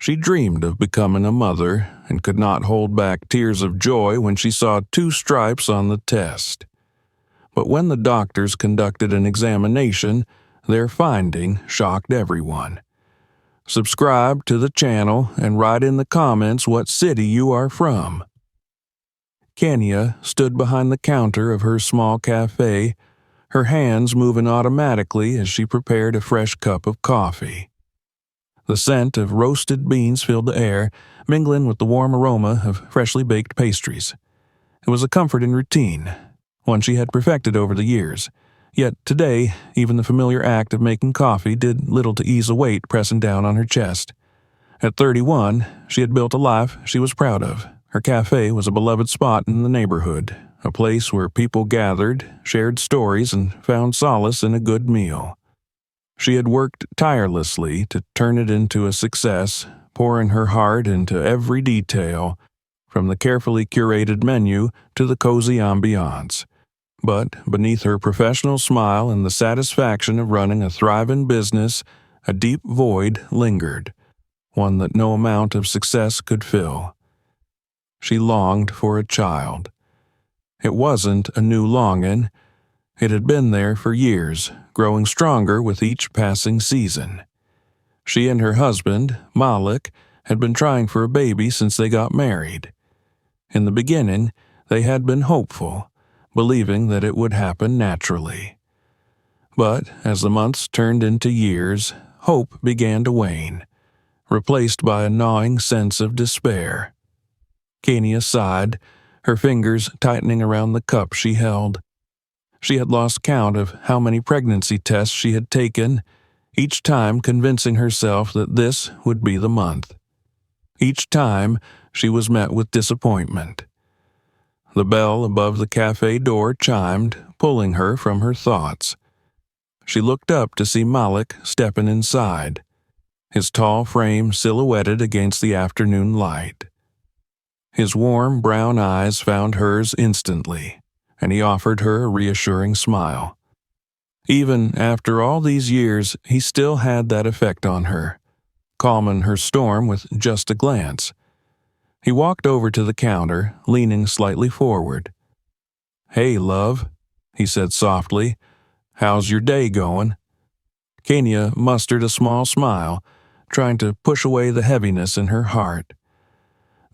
She dreamed of becoming a mother and could not hold back tears of joy when she saw 2 stripes on the test. But when the doctors conducted an examination, their finding shocked everyone. Subscribe to the channel and write in the comments what city you are from. Kenya stood behind the counter of her small cafe, her hands moving automatically as she prepared a fresh cup of coffee. The scent of roasted beans filled the air, mingling with the warm aroma of freshly baked pastries. It was a comforting routine, one she had perfected over the years. Yet today, even the familiar act of making coffee did little to ease a weight pressing down on her chest. At 31, she had built a life she was proud of. Her cafe was a beloved spot in the neighborhood, a place where people gathered, shared stories, and found solace in a good meal. She had worked tirelessly to turn it into a success, pouring her heart into every detail, from the carefully curated menu to the cozy ambiance. But beneath her professional smile and the satisfaction of running a thriving business, a deep void lingered, one that no amount of success could fill. She longed for a child. It wasn't a new longing. It had been there for years, growing stronger with each passing season. She and her husband, Malik, had been trying for a baby since they got married. In the beginning, they had been hopeful, believing that it would happen naturally. But as the months turned into years, hope began to wane, replaced by a gnawing sense of despair. Kenya sighed, her fingers tightening around the cup she held. She had lost count of how many pregnancy tests she had taken, each time convincing herself that this would be the month. Each time, she was met with disappointment. The bell above the cafe door chimed, pulling her from her thoughts. She looked up to see Malik stepping inside, his tall frame silhouetted against the afternoon light. His warm brown eyes found hers instantly, and he offered her a reassuring smile. Even after all these years, he still had that effect on her, calming her storm with just a glance. He walked over to the counter, leaning slightly forward. "Hey, love," he said softly. "How's your day going?" Kenya mustered a small smile, trying to push away the heaviness in her heart.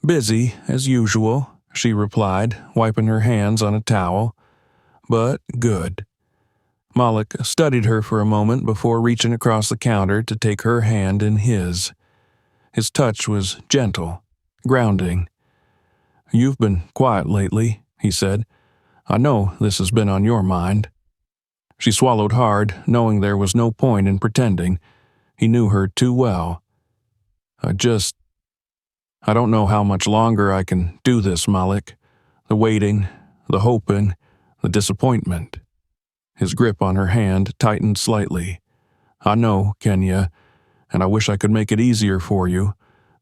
"Busy, as usual," she replied, wiping her hands on a towel. "But good." Malik studied her for a moment before reaching across the counter to take her hand in his. His touch was gentle, grounding. "You've been quiet lately," he said. "I know this has been on your mind." She swallowed hard, knowing there was no point in pretending. He knew her too well. I don't know how much longer I can do this, Malik. The waiting, the hoping, the disappointment." His grip on her hand tightened slightly. "I know, Kenya, and I wish I could make it easier for you,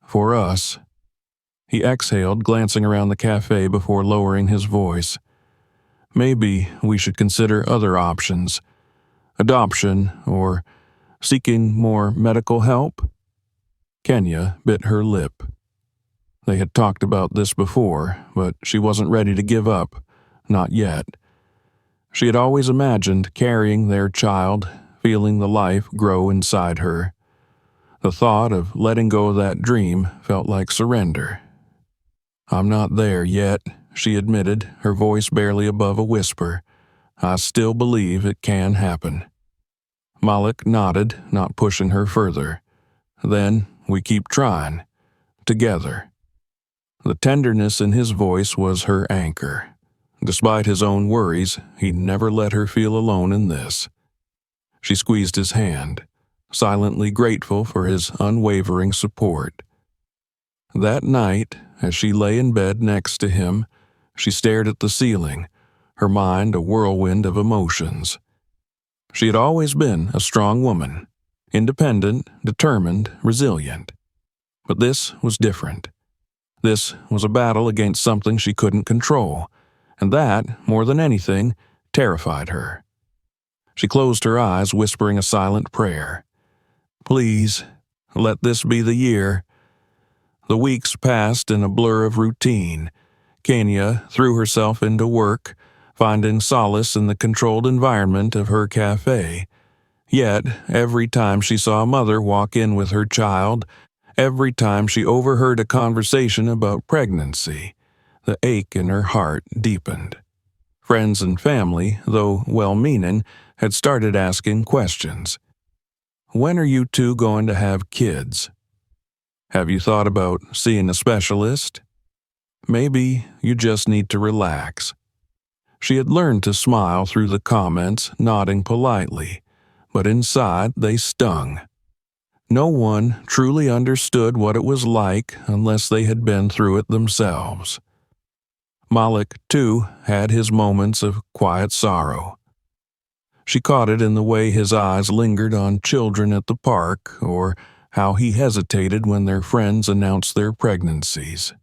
for us." He exhaled, glancing around the cafe before lowering his voice. "Maybe we should consider other options. Adoption, or seeking more medical help?" Kenya bit her lip. They had talked about this before, but she wasn't ready to give up, not yet. She had always imagined carrying their child, feeling the life grow inside her. The thought of letting go of that dream felt like surrender. "I'm not there yet," she admitted, her voice barely above a whisper. "I still believe it can happen." Malik nodded, not pushing her further. "Then we keep trying. Together." The tenderness in his voice was her anchor. Despite his own worries, he never let her feel alone in this. She squeezed his hand, silently grateful for his unwavering support. That night, as she lay in bed next to him, she stared at the ceiling, her mind a whirlwind of emotions. She had always been a strong woman, independent, determined, resilient. But this was different. This was a battle against something she couldn't control, and that, more than anything, terrified her. She closed her eyes, whispering a silent prayer. "Please, let this be the year. The weeks passed in a blur of routine. Kenya threw herself into work, finding solace in the controlled environment of her cafe. Yet, every time she saw a mother walk in with her child, every time she overheard a conversation about pregnancy, the ache in her heart deepened. Friends and family, though well-meaning, had started asking questions. When are you two going to have kids? Have you thought about seeing a specialist? Maybe you just need to relax. She had learned to smile through the comments, nodding politely, but inside they stung. No one truly understood what it was like unless they had been through it themselves. Malik, too, had his moments of quiet sorrow. She caught it in the way his eyes lingered on children at the park, or how he hesitated when their friends announced their pregnancies.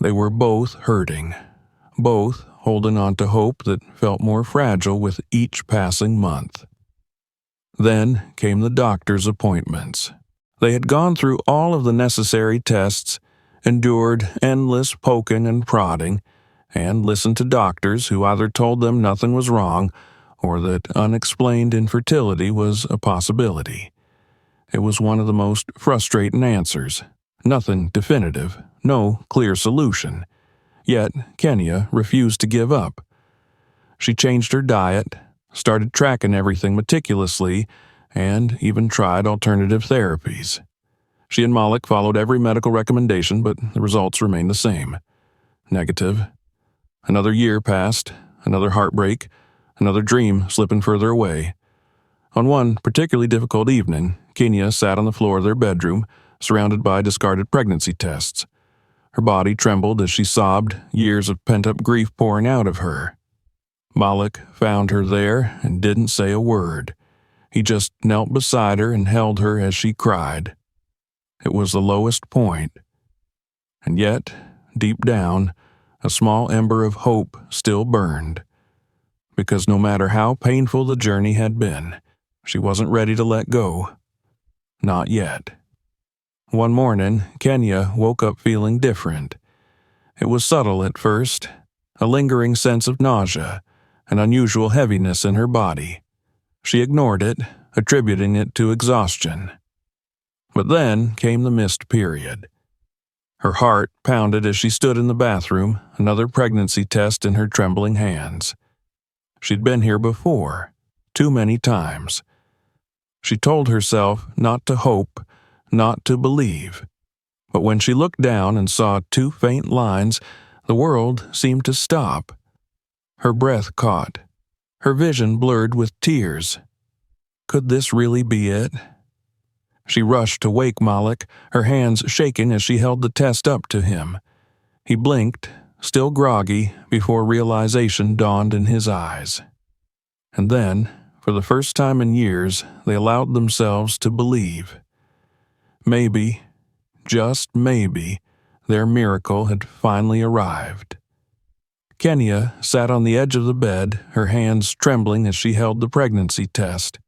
They were both hurting, both holding on to hope that felt more fragile with each passing month. Then came the doctor's appointments. They had gone through all of the necessary tests, endured endless poking and prodding, and listened to doctors who either told them nothing was wrong or that unexplained infertility was a possibility. It was one of the most frustrating answers. Nothing definitive, no clear solution. Yet Kenya refused to give up. She changed her diet, started tracking everything meticulously, and even tried alternative therapies. She and Malik followed every medical recommendation, but the results remained the same. Negative. Another year passed, another heartbreak, another dream slipping further away. On one particularly difficult evening, Kenya sat on the floor of their bedroom, surrounded by discarded pregnancy tests. Her body trembled as she sobbed, years of pent-up grief pouring out of her. Malik found her there and didn't say a word. He just knelt beside her and held her as she cried. It was the lowest point. And yet, deep down, a small ember of hope still burned. Because no matter how painful the journey had been, she wasn't ready to let go. Not yet. One morning, Kenya woke up feeling different. It was subtle at first, a lingering sense of nausea, an unusual heaviness in her body. She ignored it, attributing it to exhaustion. But then came the missed period. Her heart pounded as she stood in the bathroom, another pregnancy test in her trembling hands. She'd been here before, too many times. She told herself not to hope, not to believe. But when she looked down and saw two faint lines, the world seemed to stop. Her breath caught. Her vision blurred with tears. Could this really be it? She rushed to wake Malik, her hands shaking as she held the test up to him. He blinked, still groggy, before realization dawned in his eyes. And then, for the first time in years, they allowed themselves to believe. Maybe, just maybe, their miracle had finally arrived. Kenya sat on the edge of the bed, her hands trembling as she held the pregnancy test.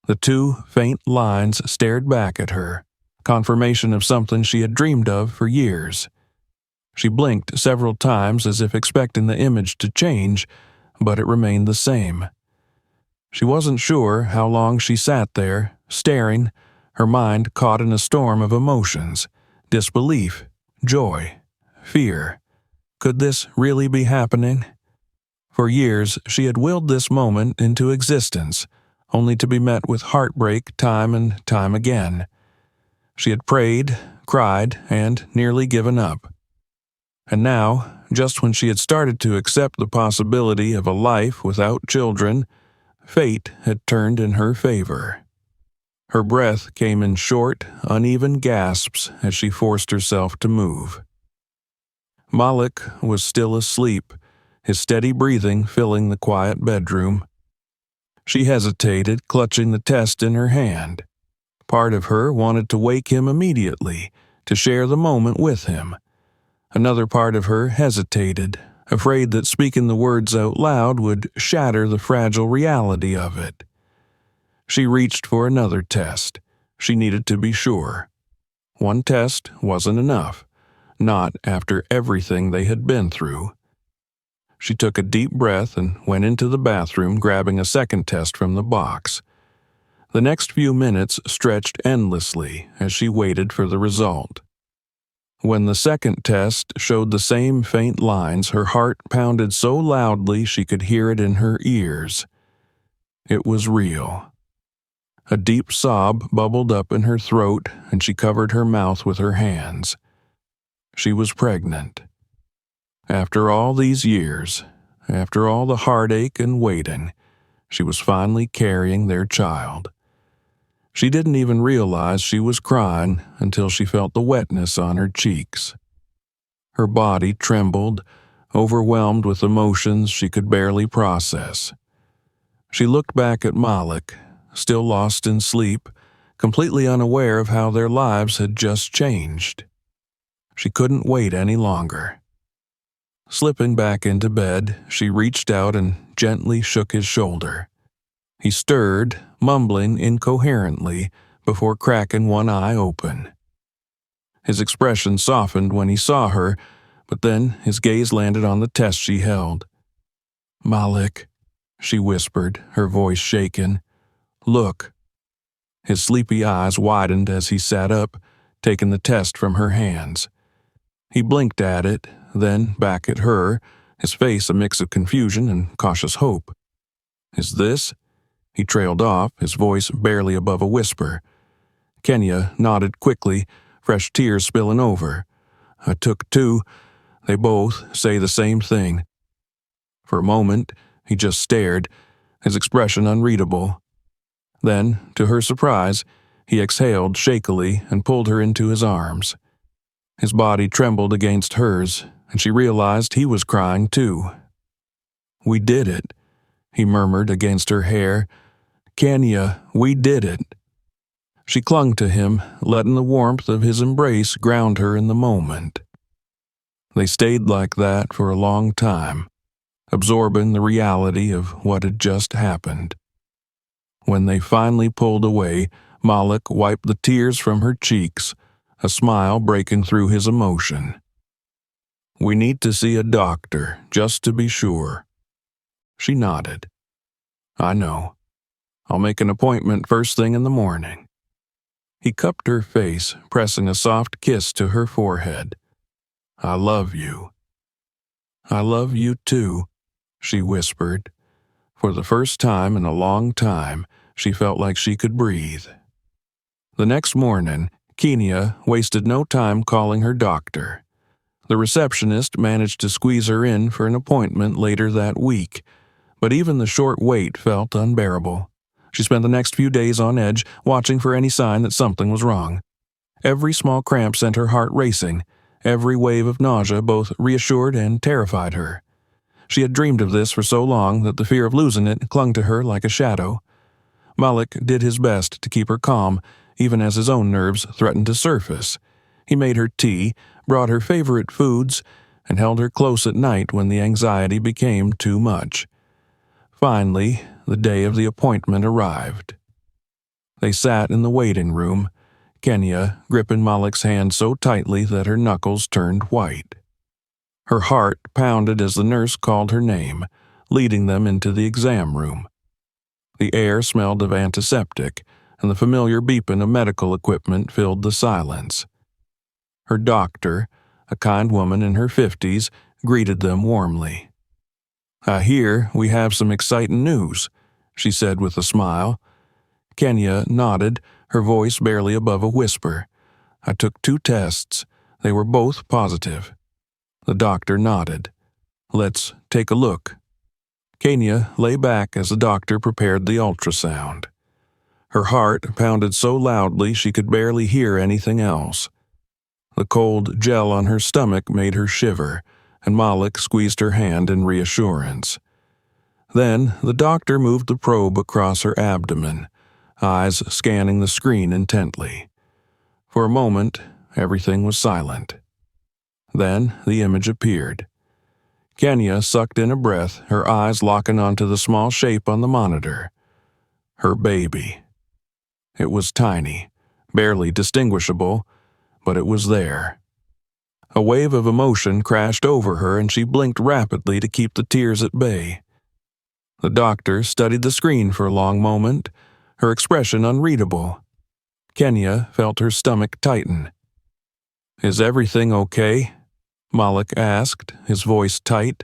The two faint lines stared back at her, confirmation of something she had dreamed of for years. She blinked several times as if expecting the image to change, but it remained the same. She wasn't sure how long she sat there, staring, her mind caught in a storm of emotions, disbelief, joy, fear. Could this really be happening? For years, she had willed this moment into existence, only to be met with heartbreak time and time again. She had prayed, cried, and nearly given up. And now, just when she had started to accept the possibility of a life without children, fate had turned in her favor. Her breath came in short, uneven gasps as she forced herself to move. Malik was still asleep, his steady breathing filling the quiet bedroom. She hesitated, clutching the test in her hand. Part of her wanted to wake him immediately, to share the moment with him. Another part of her hesitated, afraid that speaking the words out loud would shatter the fragile reality of it. She reached for another test. She needed to be sure. One test wasn't enough, not after everything they had been through. She took a deep breath and went into the bathroom, grabbing a second test from the box. The next few minutes stretched endlessly as she waited for the result. When the second test showed the same faint lines, her heart pounded so loudly she could hear it in her ears. It was real. A deep sob bubbled up in her throat, and she covered her mouth with her hands. She was pregnant. After all these years, after all the heartache and waiting, she was finally carrying their child. She didn't even realize she was crying until she felt the wetness on her cheeks. Her body trembled, overwhelmed with emotions she could barely process. She looked back at Malik, still lost in sleep, completely unaware of how their lives had just changed. She couldn't wait any longer. Slipping back into bed, she reached out and gently shook his shoulder. He stirred, mumbling incoherently, before cracking one eye open. His expression softened when he saw her, but then his gaze landed on the test she held. "Malik," she whispered, her voice shaken. "Look." His sleepy eyes widened as he sat up, taking the test from her hands. He blinked at it, then back at her, his face a mix of confusion and cautious hope. "Is this?" He trailed off, his voice barely above a whisper. Kenya nodded quickly, fresh tears spilling over. "I took 2. They both say the same thing." For a moment, he just stared, his expression unreadable. Then, to her surprise, he exhaled shakily and pulled her into his arms. His body trembled against hers, and she realized he was crying too. "We did it," he murmured against her hair. "Kenya, we did it." She clung to him, letting the warmth of his embrace ground her in the moment. They stayed like that for a long time, absorbing the reality of what had just happened. When they finally pulled away, Malik wiped the tears from her cheeks, a smile breaking through his emotion. "We need to see a doctor, just to be sure." She nodded. "I know. I'll make an appointment first thing in the morning." He cupped her face, pressing a soft kiss to her forehead. "I love you." "I love you too," she whispered. For the first time in a long time, she felt like she could breathe. The next morning, Kenya wasted no time calling her doctor. The receptionist managed to squeeze her in for an appointment later that week, but even the short wait felt unbearable. She spent the next few days on edge, watching for any sign that something was wrong. Every small cramp sent her heart racing. Every wave of nausea both reassured and terrified her. She had dreamed of this for so long that the fear of losing it clung to her like a shadow. Malik did his best to keep her calm, even as his own nerves threatened to surface. He made her tea, brought her favorite foods, and held her close at night when the anxiety became too much. Finally, the day of the appointment arrived. They sat in the waiting room, Kenya gripping Malik's hand so tightly that her knuckles turned white. Her heart pounded as the nurse called her name, leading them into the exam room. The air smelled of antiseptic, and the familiar beeping of medical equipment filled the silence. Her doctor, a kind woman in her 50s, greeted them warmly. "I hear we have some exciting news," she said with a smile. Kenya nodded, her voice barely above a whisper. "I took 2 tests. They were both positive." The doctor nodded. "Let's take a look." Kenya lay back as the doctor prepared the ultrasound. Her heart pounded so loudly she could barely hear anything else. The cold gel on her stomach made her shiver, and Malik squeezed her hand in reassurance. Then the doctor moved the probe across her abdomen, eyes scanning the screen intently. For a moment, everything was silent. Then the image appeared. Kenya sucked in a breath, her eyes locking onto the small shape on the monitor. Her baby. It was tiny, barely distinguishable, but it was there. A wave of emotion crashed over her and she blinked rapidly to keep the tears at bay. The doctor studied the screen for a long moment, her expression unreadable. Kenya felt her stomach tighten. "Is everything okay?" Malik asked, his voice tight.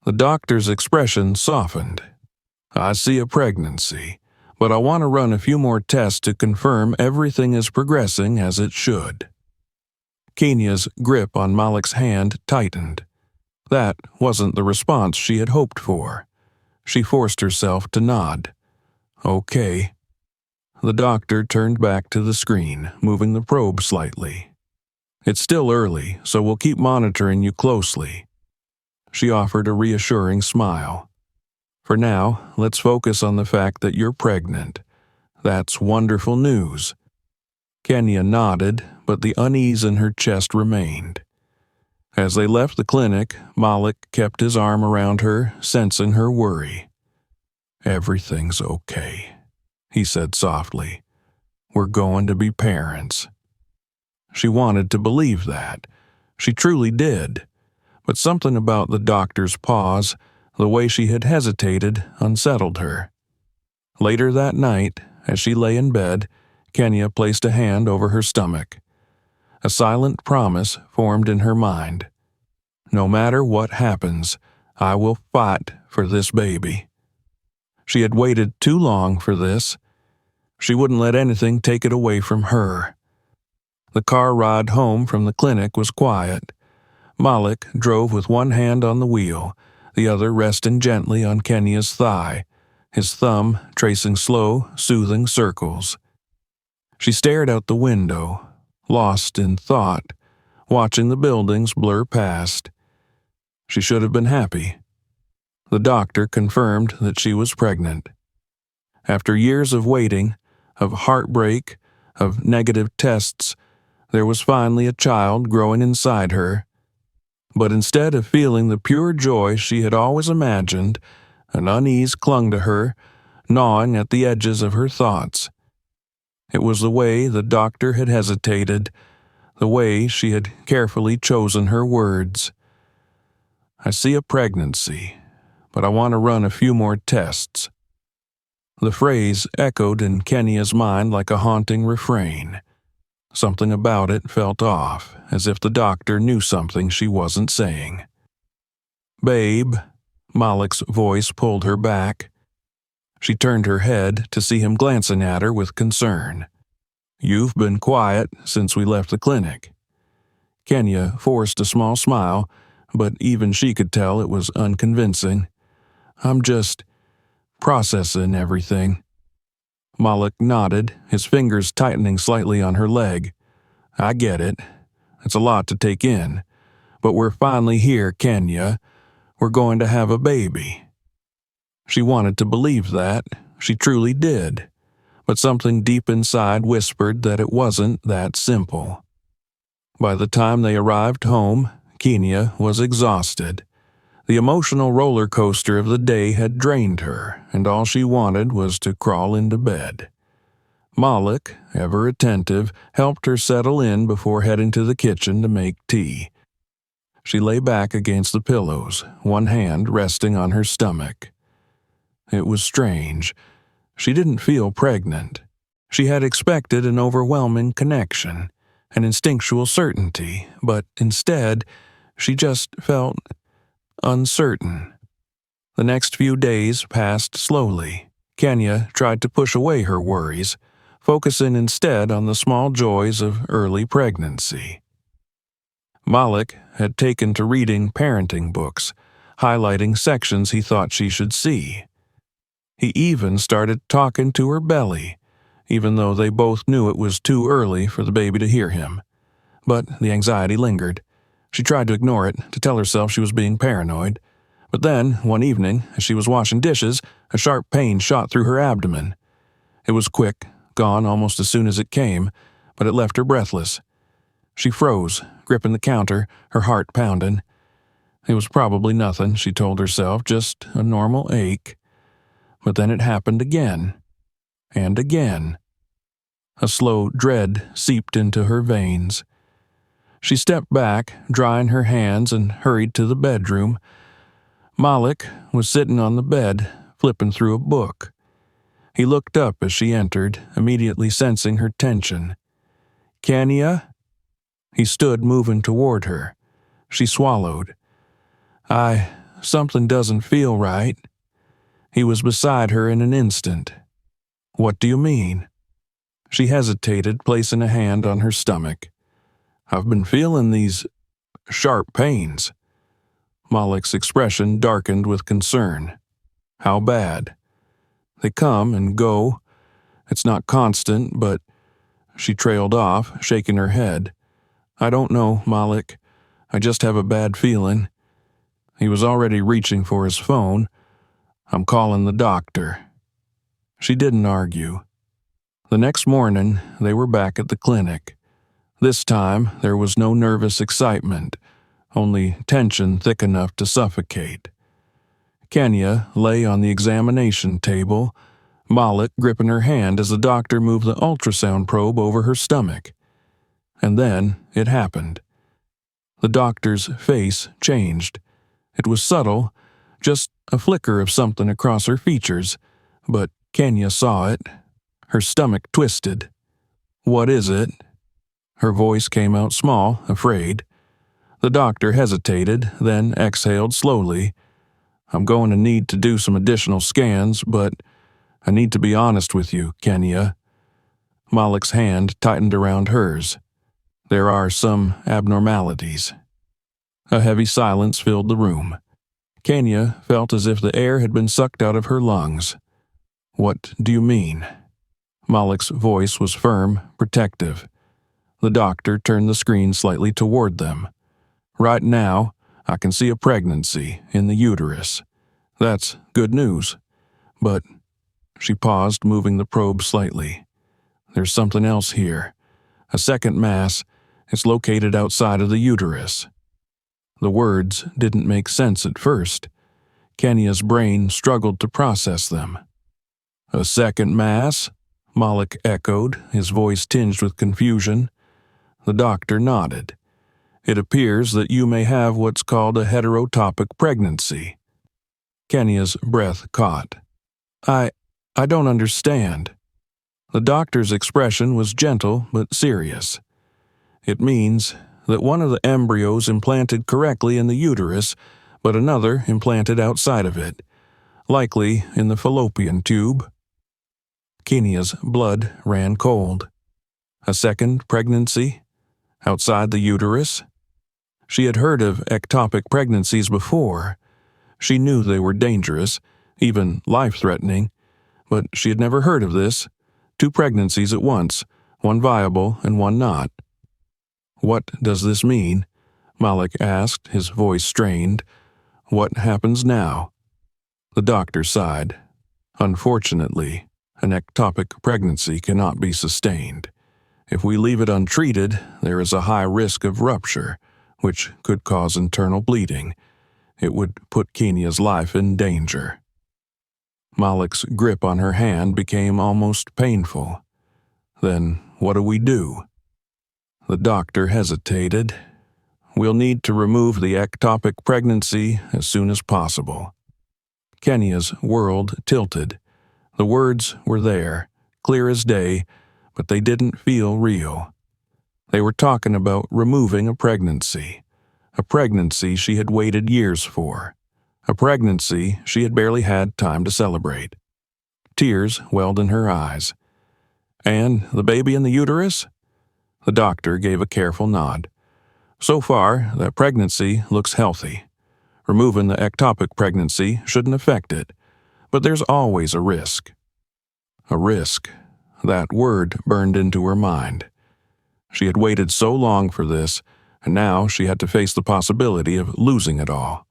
The doctor's expression softened. "I see a pregnancy, but I want to run a few more tests to confirm everything is progressing as it should." Kenya's grip on Malik's hand tightened. That wasn't the response she had hoped for. She forced herself to nod. "Okay." The doctor turned back to the screen, moving the probe slightly. "It's still early, so we'll keep monitoring you closely." She offered a reassuring smile. "For now, let's focus on the fact that you're pregnant. That's wonderful news." Kenya nodded, but the unease in her chest remained. As they left the clinic, Malik kept his arm around her, sensing her worry. "Everything's okay," he said softly. "We're going to be parents." She wanted to believe that. She truly did. But something about the doctor's pause, the way she had hesitated, unsettled her. Later that night, as she lay in bed, Kenya placed a hand over her stomach. A silent promise formed in her mind. "No matter what happens, I will fight for this baby." She had waited too long for this. She wouldn't let anything take it away from her. The car ride home from the clinic was quiet. Malik drove with one hand on the wheel, the other resting gently on Kenya's thigh, his thumb tracing slow, soothing circles. She stared out the window, lost in thought, watching the buildings blur past. She should have been happy. The doctor confirmed that she was pregnant. After years of waiting, of heartbreak, of negative tests, there was finally a child growing inside her. But instead of feeling the pure joy she had always imagined, an unease clung to her, gnawing at the edges of her thoughts. It was the way the doctor had hesitated, the way she had carefully chosen her words. "I see a pregnancy, but I want to run a few more tests." The phrase echoed in Kenya's mind like a haunting refrain. Something about it felt off, as if the doctor knew something she wasn't saying. "Babe," Malik's voice pulled her back. She turned her head to see him glancing at her with concern. "You've been quiet since we left the clinic." Kenya forced a small smile, but even she could tell it was unconvincing. "I'm just processing everything." Malik nodded, his fingers tightening slightly on her leg. "I get it. It's a lot to take in. But we're finally here, Kenya. We're going to have a baby." She wanted to believe that. She truly did. But something deep inside whispered that it wasn't that simple. By the time they arrived home, Kenya was exhausted. The emotional roller coaster of the day had drained her, and all she wanted was to crawl into bed. Malik, ever attentive, helped her settle in before heading to the kitchen to make tea. She lay back against the pillows, one hand resting on her stomach. It was strange. She didn't feel pregnant. She had expected an overwhelming connection, an instinctual certainty, but instead, she just felt uncertain. The next few days passed slowly. Kenya tried to push away her worries, focusing instead on the small joys of early pregnancy. Malik had taken to reading parenting books, highlighting sections he thought she should see. He even started talking to her belly, even though they both knew it was too early for the baby to hear him. But the anxiety lingered. She tried to ignore it, to tell herself she was being paranoid. But then, one evening, as she was washing dishes, a sharp pain shot through her abdomen. It was quick, gone almost as soon as it came, but it left her breathless. She froze, gripping the counter, her heart pounding. It was probably nothing, she told herself, just a normal ache. But then it happened again. And again. A slow dread seeped into her veins. She stepped back, drying her hands, and hurried to the bedroom. Malik was sitting on the bed, flipping through a book. He looked up as she entered, immediately sensing her tension. "Kenya?" He stood, moving toward her. She swallowed. Something doesn't feel right." He was beside her in an instant. "What do you mean?" She hesitated, placing a hand on her stomach. "I've been feeling these sharp pains." Malik's expression darkened with concern. "How bad?" "They come and go. It's not constant, but—" She trailed off, shaking her head. "I don't know, Malik. I just have a bad feeling." He was already reaching for his phone. "I'm calling the doctor." She didn't argue. The next morning, they were back at the clinic. This time, there was no nervous excitement, only tension thick enough to suffocate. Kenya lay on the examination table, Malik gripping her hand as the doctor moved the ultrasound probe over her stomach. And then it happened. The doctor's face changed. It was subtle, just a flicker of something across her features, but Kenya saw it. Her stomach twisted. "What is it?" Her voice came out small, afraid. The doctor hesitated, then exhaled slowly. "I'm going to need to do some additional scans, but I need to be honest with you, Kenya." Malik's hand tightened around hers. "There are some abnormalities." A heavy silence filled the room. Kenya felt as if the air had been sucked out of her lungs. "What do you mean?" Malik's voice was firm, protective. The doctor turned the screen slightly toward them. "Right now, I can see a pregnancy in the uterus. That's good news. But—" She paused, moving the probe slightly. "There's something else here. A second mass. It's located outside of the uterus." The words didn't make sense at first. Kenya's brain struggled to process them. "A second mass?" Malik echoed, his voice tinged with confusion. The doctor nodded. "It appears that you may have what's called a heterotopic pregnancy." Kenya's breath caught. I don't understand." The doctor's expression was gentle but serious. "It means that one of the embryos implanted correctly in the uterus, but another implanted outside of it, likely in the fallopian tube." Kenya's blood ran cold. A second pregnancy? Outside the uterus? She had heard of ectopic pregnancies before. She knew they were dangerous, even life-threatening, but she had never heard of this. 2 pregnancies at once, one viable and one not. "What does this mean?" Malik asked, his voice strained. "What happens now?" The doctor sighed. "Unfortunately, an ectopic pregnancy cannot be sustained. If we leave it untreated, there is a high risk of rupture, which could cause internal bleeding. It would put Kenya's life in danger." Malik's grip on her hand became almost painful. "Then what do we do?" The doctor hesitated. "We'll need to remove the ectopic pregnancy as soon as possible." Kenya's world tilted. The words were there, clear as day, but they didn't feel real. They were talking about removing a pregnancy she had waited years for, a pregnancy she had barely had time to celebrate. Tears welled in her eyes. "And the baby in the uterus?" The doctor gave a careful nod. "So far, that pregnancy looks healthy. Removing the ectopic pregnancy shouldn't affect it, but there's always a risk." A risk. That word burned into her mind. She had waited so long for this, and now she had to face the possibility of losing it all.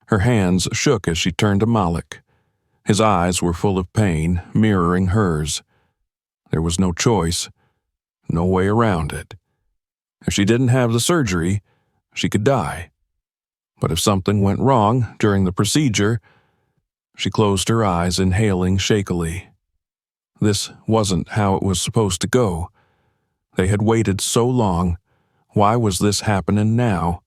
Her hands shook as she turned to Malik. His eyes were full of pain, mirroring hers. There was no choice, no way around it. If she didn't have the surgery, she could die. But if something went wrong during the procedure— She closed her eyes, inhaling shakily. This wasn't how it was supposed to go. They had waited so long. Why was this happening now?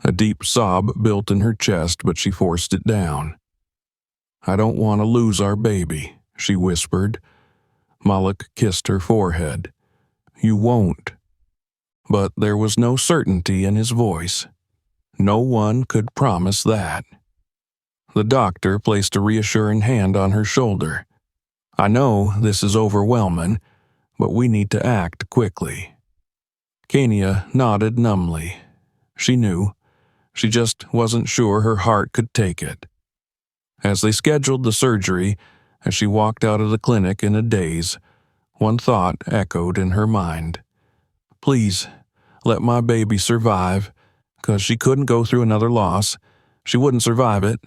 A deep sob built in her chest, but she forced it down. "I don't want to lose our baby," she whispered. Malik kissed her forehead. "You won't." But there was no certainty in his voice. No one could promise that. The doctor placed a reassuring hand on her shoulder. "I know this is overwhelming, but we need to act quickly." Kania nodded numbly. She knew. She just wasn't sure her heart could take it. As they scheduled the surgery, as she walked out of the clinic in a daze, one thought echoed in her mind. "Please, let my baby survive, 'cause she couldn't go through another loss. She wouldn't survive it."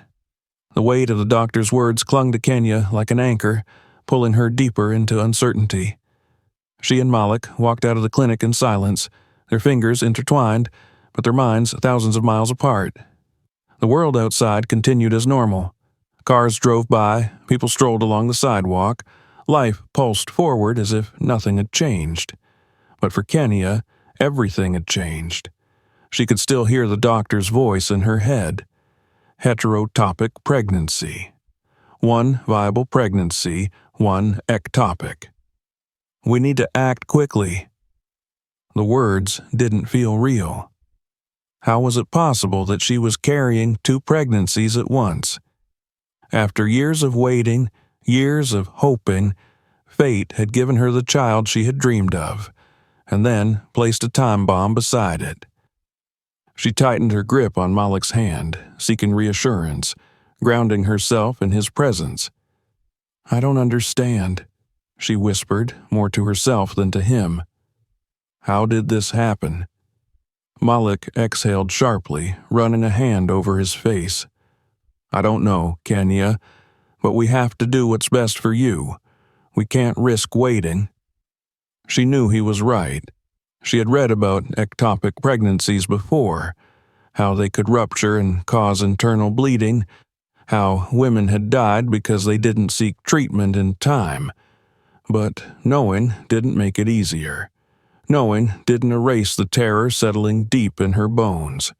The weight of the doctor's words clung to Kenya like an anchor, pulling her deeper into uncertainty. She and Malik walked out of the clinic in silence, their fingers intertwined, but their minds thousands of miles apart. The world outside continued as normal. Cars drove by, people strolled along the sidewalk. Life pulsed forward as if nothing had changed. But for Kenya, everything had changed. She could still hear the doctor's voice in her head. Heterotopic pregnancy. One viable pregnancy, one ectopic. "We need to act quickly." The words didn't feel real. How was it possible that she was carrying two pregnancies at once? After years of waiting, years of hoping, fate had given her the child she had dreamed of, and then placed a time bomb beside it. She tightened her grip on Malik's hand, seeking reassurance, grounding herself in his presence. "I don't understand," she whispered, more to herself than to him. "How did this happen?" Malik exhaled sharply, running a hand over his face. "I don't know, Kenya, but we have to do what's best for you. We can't risk waiting." She knew he was right. She had read about ectopic pregnancies before, how they could rupture and cause internal bleeding, how women had died because they didn't seek treatment in time. But knowing didn't make it easier. Knowing didn't erase the terror settling deep in her bones.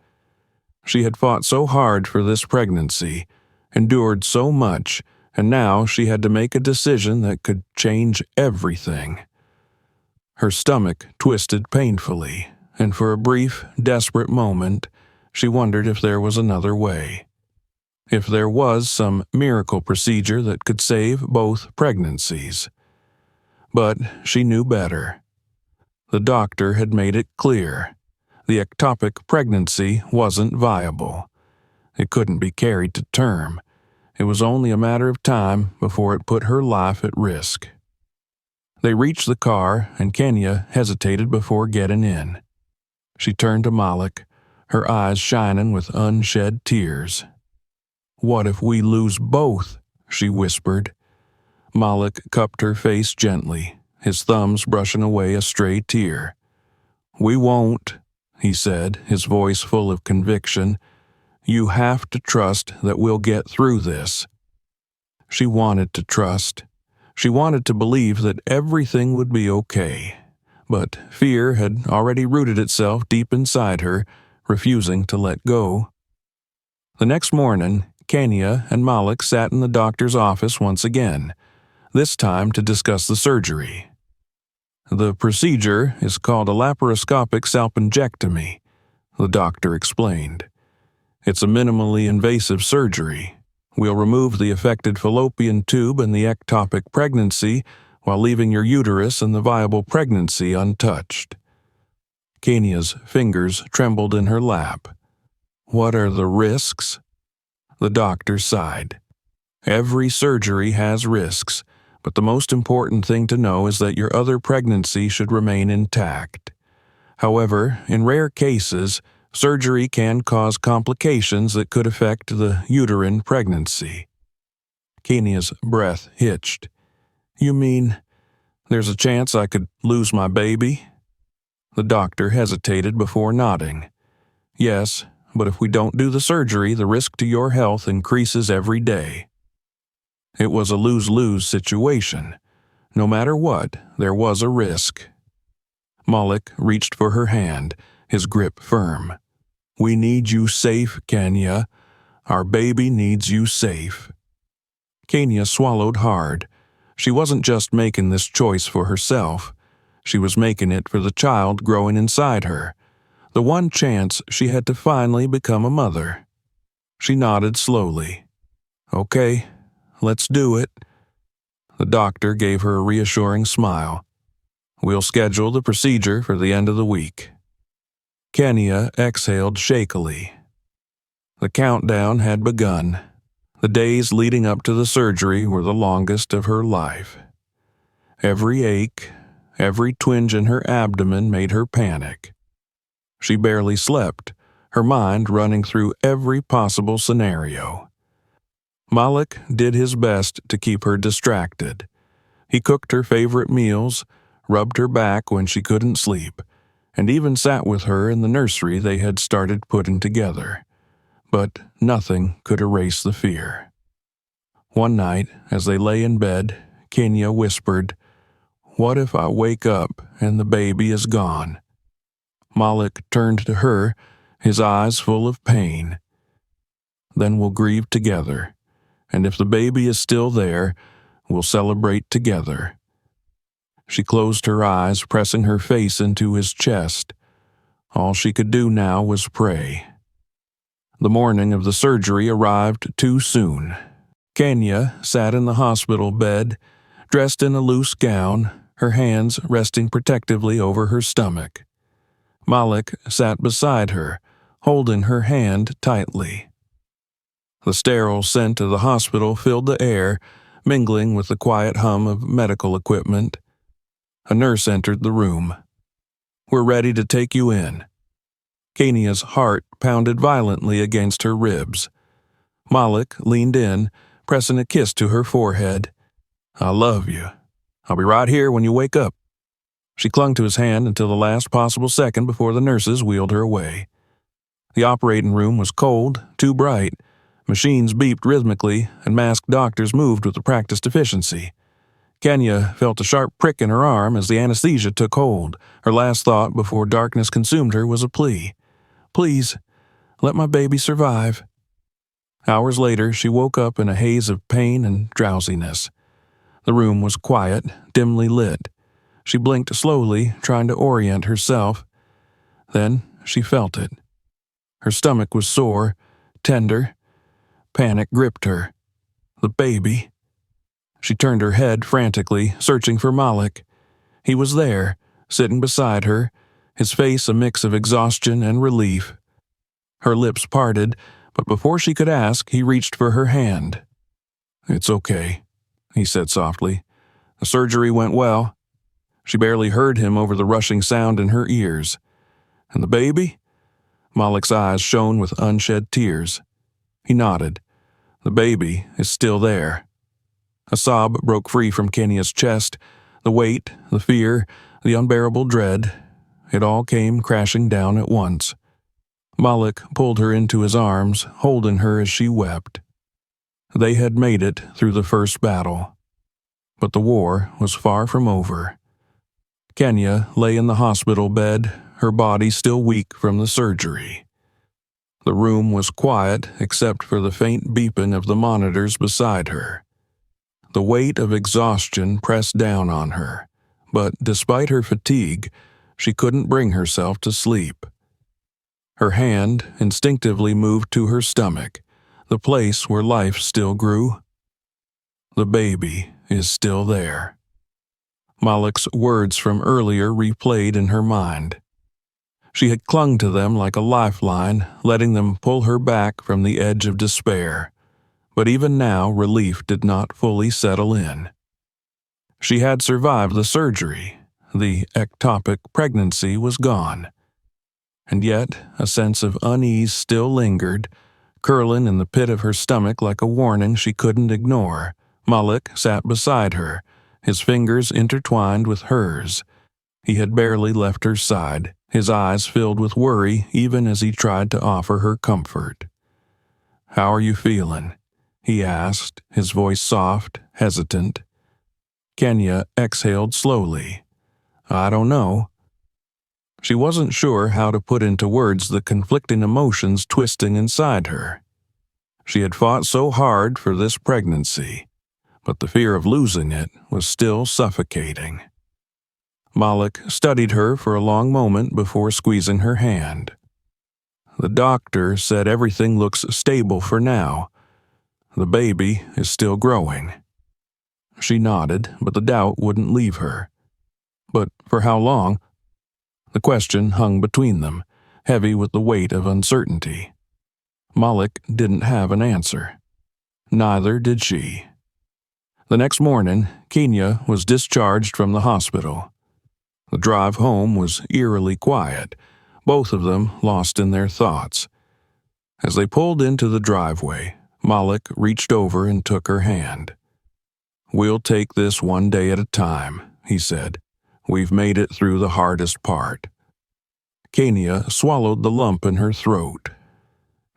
She had fought so hard for this pregnancy, endured so much, and now she had to make a decision that could change everything. Her stomach twisted painfully, and for a brief, desperate moment, she wondered if there was another way. If there was some miracle procedure that could save both pregnancies. But she knew better. The doctor had made it clear. The ectopic pregnancy wasn't viable. It couldn't be carried to term. It was only a matter of time before it put her life at risk. They reached the car, and Kenya hesitated before getting in. She turned to Malik, her eyes shining with unshed tears. "What if we lose both?" she whispered. Malik cupped her face gently, his thumbs brushing away a stray tear. "We won't," he said, his voice full of conviction. "You have to trust that we'll get through this." She wanted to trust. She wanted to believe that everything would be okay. But fear had already rooted itself deep inside her, refusing to let go. The next morning, Kenya and Malik sat in the doctor's office once again, this time to discuss the surgery. "The procedure is called a laparoscopic salpingectomy," the doctor explained. "It's a minimally invasive surgery. We'll remove the affected fallopian tube and the ectopic pregnancy while leaving your uterus and the viable pregnancy untouched." Kenya's fingers trembled in her lap. "What are the risks?" The doctor sighed. "Every surgery has risks, but the most important thing to know is that your other pregnancy should remain intact. However, in rare cases, surgery can cause complications that could affect the uterine pregnancy." Kenya's breath hitched. "You mean there's a chance I could lose my baby?" The doctor hesitated before nodding. "Yes, but if we don't do the surgery, the risk to your health increases every day." It was a lose-lose situation. No matter what, there was a risk. Malik reached for her hand, his grip firm. "We need you safe, Kenya. Our baby needs you safe." Kenya swallowed hard. She wasn't just making this choice for herself. She was making it for the child growing inside her, the one chance she had to finally become a mother. She nodded slowly. "Okay, let's do it." The doctor gave her a reassuring smile. "We'll schedule the procedure for the end of the week." Kenya exhaled shakily. The countdown had begun. The days leading up to the surgery were the longest of her life. Every ache, every twinge in her abdomen made her panic. She barely slept, her mind running through every possible scenario. Malik did his best to keep her distracted. He cooked her favorite meals, rubbed her back when she couldn't sleep, and even sat with her in the nursery they had started putting together. But nothing could erase the fear. One night, as they lay in bed, Kenya whispered, "What if I wake up and the baby is gone?" Malik turned to her, his eyes full of pain. "Then we'll grieve together, and if the baby is still there, we'll celebrate together." She closed her eyes, pressing her face into his chest. All she could do now was pray. The morning of the surgery arrived too soon. Kenya sat in the hospital bed, dressed in a loose gown, her hands resting protectively over her stomach. Malik sat beside her, holding her hand tightly. The sterile scent of the hospital filled the air, mingling with the quiet hum of medical equipment. A nurse entered the room. "We're ready to take you in." Kenya's heart pounded violently against her ribs. Malik leaned in, pressing a kiss to her forehead. "I love you. I'll be right here when you wake up." She clung to his hand until the last possible second before the nurses wheeled her away. The operating room was cold, too bright. Machines beeped rhythmically, and masked doctors moved with a practiced efficiency. Kenya felt a sharp prick in her arm as the anesthesia took hold. Her last thought before darkness consumed her was a plea. "Please, let my baby survive." Hours later, she woke up in a haze of pain and drowsiness. The room was quiet, dimly lit. She blinked slowly, trying to orient herself. Then she felt it. Her stomach was sore, tender. Panic gripped her. The baby. She turned her head frantically, searching for Malik. He was there, sitting beside her, his face a mix of exhaustion and relief. Her lips parted, but before she could ask, he reached for her hand. "It's okay," he said softly. "The surgery went well." She barely heard him over the rushing sound in her ears. "And the baby?" Malik's eyes shone with unshed tears. He nodded. "The baby is still there." A sob broke free from Kenya's chest. The weight, the fear, the unbearable dread, it all came crashing down at once. Malik pulled her into his arms, holding her as she wept. They had made it through the first battle. But the war was far from over. Kenya lay in the hospital bed, her body still weak from the surgery. The room was quiet except for the faint beeping of the monitors beside her. The weight of exhaustion pressed down on her, but despite her fatigue, she couldn't bring herself to sleep. Her hand instinctively moved to her stomach, the place where life still grew. The baby is still there. Malik's words from earlier replayed in her mind. She had clung to them like a lifeline, letting them pull her back from the edge of despair. But even now, relief did not fully settle in. She had survived the surgery. The ectopic pregnancy was gone. And yet, a sense of unease still lingered, curling in the pit of her stomach like a warning she couldn't ignore. Malik sat beside her, his fingers intertwined with hers. He had barely left her side, his eyes filled with worry even as he tried to offer her comfort. "How are you feeling?" he asked, his voice soft, hesitant. Kenya exhaled slowly. I don't know. She wasn't sure how to put into words the conflicting emotions twisting inside her. She had fought so hard for this pregnancy, but the fear of losing it was still suffocating. Malik studied her for a long moment before squeezing her hand. The doctor said everything looks stable for now. The baby is still growing. She nodded, but the doubt wouldn't leave her. But for how long? The question hung between them, heavy with the weight of uncertainty. Malik didn't have an answer. Neither did she. The next morning, Kenya was discharged from the hospital. The drive home was eerily quiet, both of them lost in their thoughts. As they pulled into the driveway, Malik reached over and took her hand. We'll take this one day at a time, he said. We've made it through the hardest part. Kenya swallowed the lump in her throat.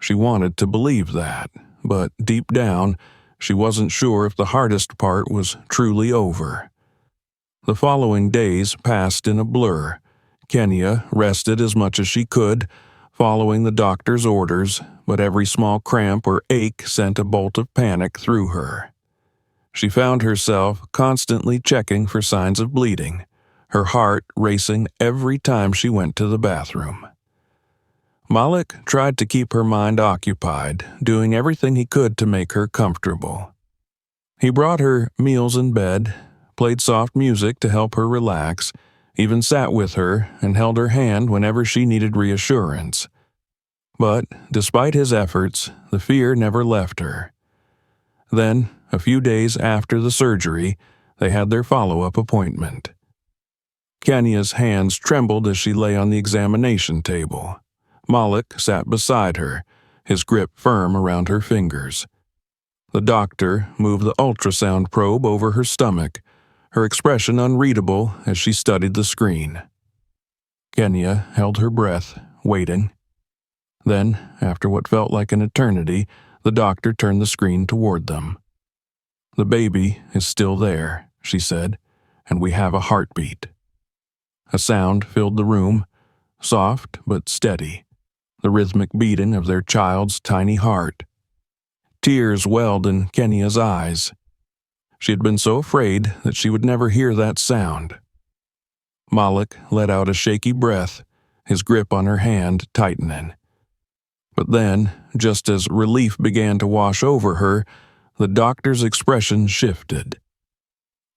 She wanted to believe that, but deep down, she wasn't sure if the hardest part was truly over. The following days passed in a blur. Kenya rested as much as she could, following the doctor's orders, but every small cramp or ache sent a bolt of panic through her. She found herself constantly checking for signs of bleeding, her heart racing every time she went to the bathroom. Malik tried to keep her mind occupied, doing everything he could to make her comfortable. He brought her meals in bed, played soft music to help her relax, even sat with her and held her hand whenever she needed reassurance. But, despite his efforts, the fear never left her. Then, a few days after the surgery, they had their follow-up appointment. Kenya's hands trembled as she lay on the examination table. Malik sat beside her, his grip firm around her fingers. The doctor moved the ultrasound probe over her stomach, her expression unreadable as she studied the screen. Kenya held her breath, waiting. Then, after what felt like an eternity, the doctor turned the screen toward them. The baby is still there, she said, and we have a heartbeat. A sound filled the room, soft but steady, the rhythmic beating of their child's tiny heart. Tears welled in Kenya's eyes. She had been so afraid that she would never hear that sound. Malik let out a shaky breath, his grip on her hand tightening. But then, just as relief began to wash over her, the doctor's expression shifted.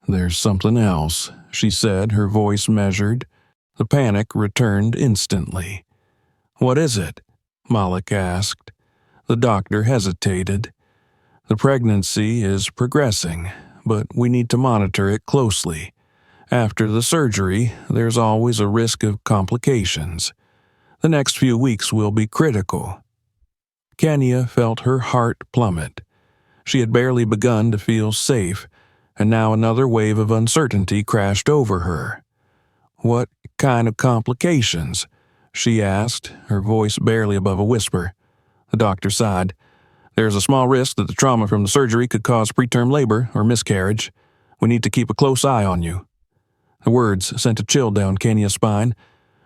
There's something else, she said, her voice measured. The panic returned instantly. What is it? Malik asked. The doctor hesitated. The pregnancy is progressing, but we need to monitor it closely. After the surgery, there's always a risk of complications. The next few weeks will be critical. Kenya felt her heart plummet. She had barely begun to feel safe, and now another wave of uncertainty crashed over her. What kind of complications? She asked, her voice barely above a whisper. The doctor sighed. There's a small risk that the trauma from the surgery could cause preterm labor or miscarriage. We need to keep a close eye on you. The words sent a chill down Kenya's spine.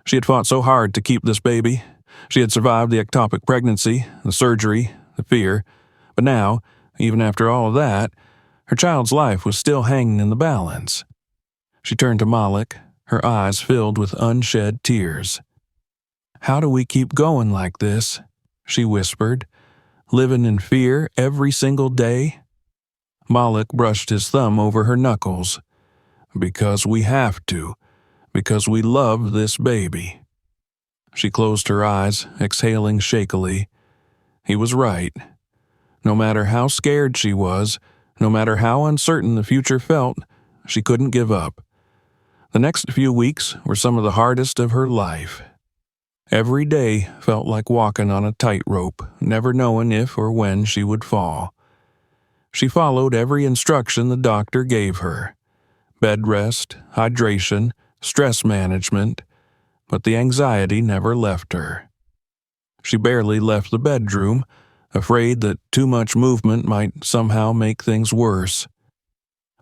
She had fought so hard to keep this baby. She had survived the ectopic pregnancy, the surgery, the fear. But now, even after all of that, her child's life was still hanging in the balance. She turned to Malik, her eyes filled with unshed tears. How do we keep going like this? She whispered. Living in fear every single day? Malik brushed his thumb over her knuckles. Because we have to. Because we love this baby. She closed her eyes, exhaling shakily. He was right. No matter how scared she was, no matter how uncertain the future felt, she couldn't give up. The next few weeks were some of the hardest of her life. Every day felt like walking on a tightrope, never knowing if or when she would fall. She followed every instruction the doctor gave her. Bed rest, hydration, stress management, but the anxiety never left her. She barely left the bedroom, afraid that too much movement might somehow make things worse.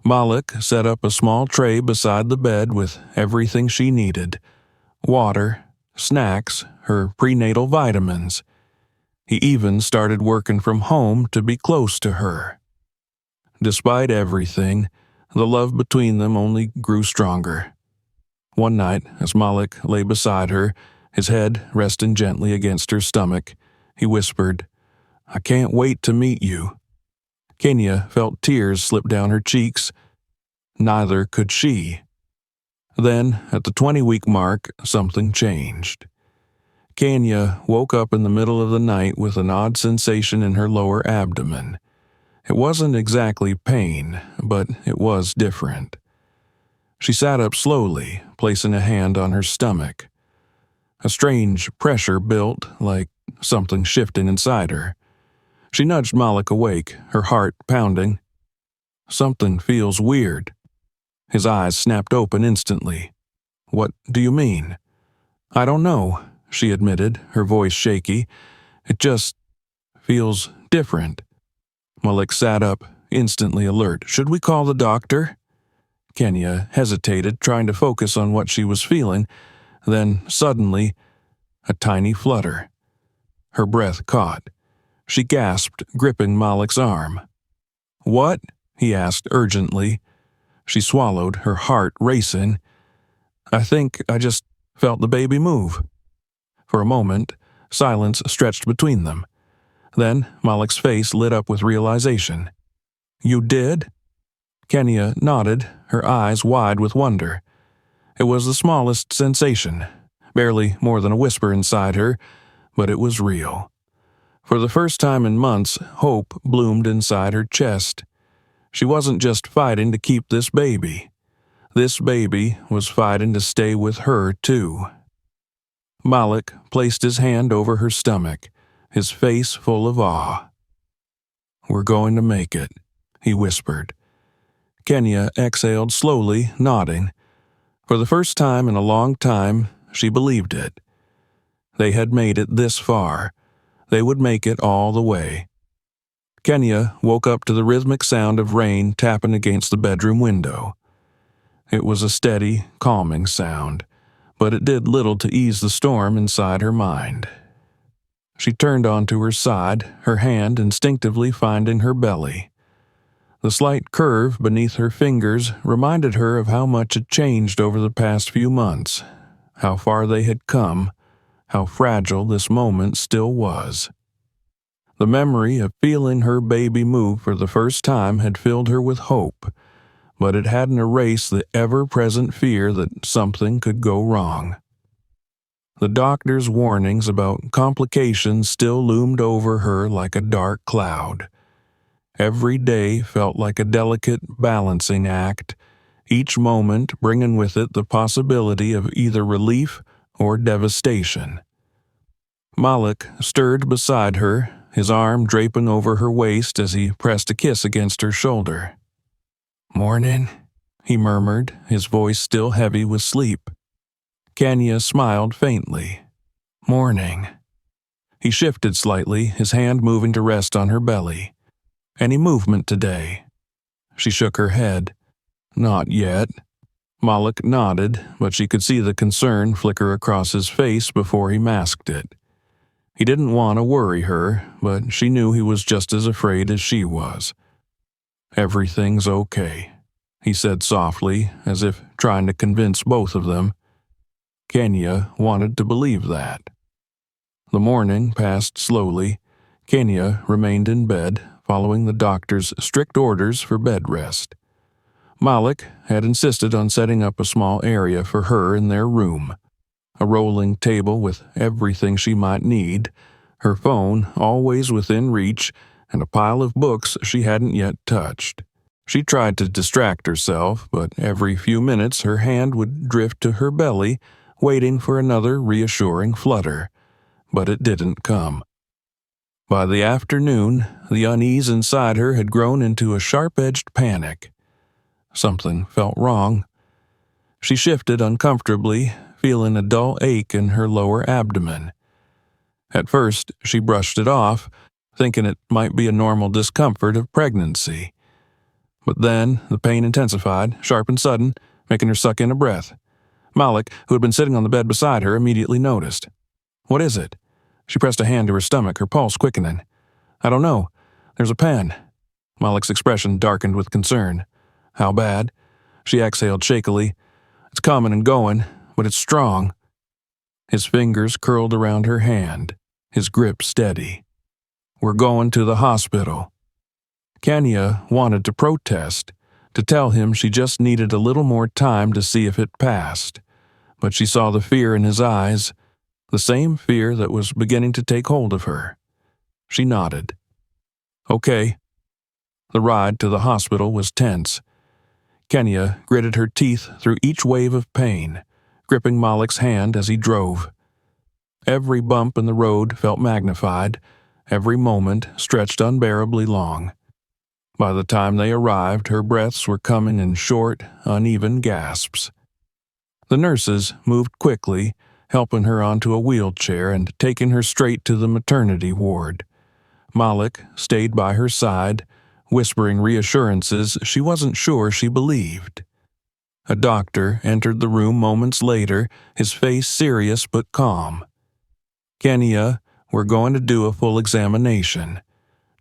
Malik set up a small tray beside the bed with everything she needed: water, snacks, her prenatal vitamins. He even started working from home to be close to her. Despite everything, the love between them only grew stronger. One night, as Malik lay beside her, his head resting gently against her stomach, he whispered, "I can't wait to meet you." Kenya felt tears slip down her cheeks. Neither could she. Then, at the 20-week mark, something changed. Kenya woke up in the middle of the night with an odd sensation in her lower abdomen. It wasn't exactly pain, but it was different. She sat up slowly, placing a hand on her stomach. A strange pressure built, like something shifting inside her. She nudged Malik awake, her heart pounding. "Something feels weird." His eyes snapped open instantly. "What do you mean?" "I don't know," she admitted, her voice shaky. "It just feels different." Malik sat up, instantly alert. "Should we call the doctor?" Kenya hesitated, trying to focus on what she was feeling. Then, suddenly, a tiny flutter. Her breath caught. She gasped, gripping Malik's arm. "What?" he asked urgently. She swallowed, her heart racing. "I think I just felt the baby move." For a moment, silence stretched between them. Then Malik's face lit up with realization. "You did?" Kenya nodded, her eyes wide with wonder. It was the smallest sensation, barely more than a whisper inside her, but it was real. For the first time in months, hope bloomed inside her chest. She wasn't just fighting to keep this baby. This baby was fighting to stay with her, too. Malik placed his hand over her stomach, his face full of awe. "We're going to make it," he whispered. Kenya exhaled slowly, nodding. For the first time in a long time, she believed it. They had made it this far. They would make it all the way. Kenya woke up to the rhythmic sound of rain tapping against the bedroom window. It was a steady, calming sound, but it did little to ease the storm inside her mind. She turned onto her side, her hand instinctively finding her belly. The slight curve beneath her fingers reminded her of how much had changed over the past few months, how far they had come, how fragile this moment still was. The memory of feeling her baby move for the first time had filled her with hope, but it hadn't erased the ever-present fear that something could go wrong. The doctor's warnings about complications still loomed over her like a dark cloud. Every day felt like a delicate balancing act, each moment bringing with it the possibility of either relief or devastation. Malik stirred beside her, his arm draping over her waist as he pressed a kiss against her shoulder. "Morning," he murmured, his voice still heavy with sleep. Kenya smiled faintly. "Morning." He shifted slightly, his hand moving to rest on her belly. "Any movement today?" She shook her head. "Not yet." Malik nodded, but she could see the concern flicker across his face before he masked it. He didn't want to worry her, but she knew he was just as afraid as she was. "Everything's okay," he said softly, as if trying to convince both of them. Kenya wanted to believe that. The morning passed slowly. Kenya remained in bed, following the doctor's strict orders for bed rest. Malik had insisted on setting up a small area for her in their room. A rolling table with everything she might need, her phone always within reach, and a pile of books she hadn't yet touched. She tried to distract herself, but every few minutes her hand would drift to her belly, waiting for another reassuring flutter. But it didn't come. By the afternoon, the unease inside her had grown into a sharp-edged panic. Something felt wrong. She shifted uncomfortably, feeling a dull ache in her lower abdomen. At first, she brushed it off, thinking it might be a normal discomfort of pregnancy. But then the pain intensified, sharp and sudden, making her suck in a breath. Malik, who had been sitting on the bed beside her, immediately noticed. "What is it?" She pressed a hand to her stomach, her pulse quickening. "I don't know. There's a pen." Malik's expression darkened with concern. "How bad?" She exhaled shakily. "It's coming and going, but it's strong." His fingers curled around her hand, his grip steady. "We're going to the hospital." Kenya wanted to protest, to tell him she just needed a little more time to see if it passed. But she saw the fear in his eyes, the same fear that was beginning to take hold of her. She nodded. "Okay." The ride to the hospital was tense. Kenya gritted her teeth through each wave of pain, gripping Malik's hand as he drove. Every bump in the road felt magnified, every moment stretched unbearably long. By the time they arrived, her breaths were coming in short, uneven gasps. The nurses moved quickly, helping her onto a wheelchair and taking her straight to the maternity ward. Malik stayed by her side, whispering reassurances she wasn't sure she believed. A doctor entered the room moments later, his face serious but calm. "Kenya, we're going to do a full examination.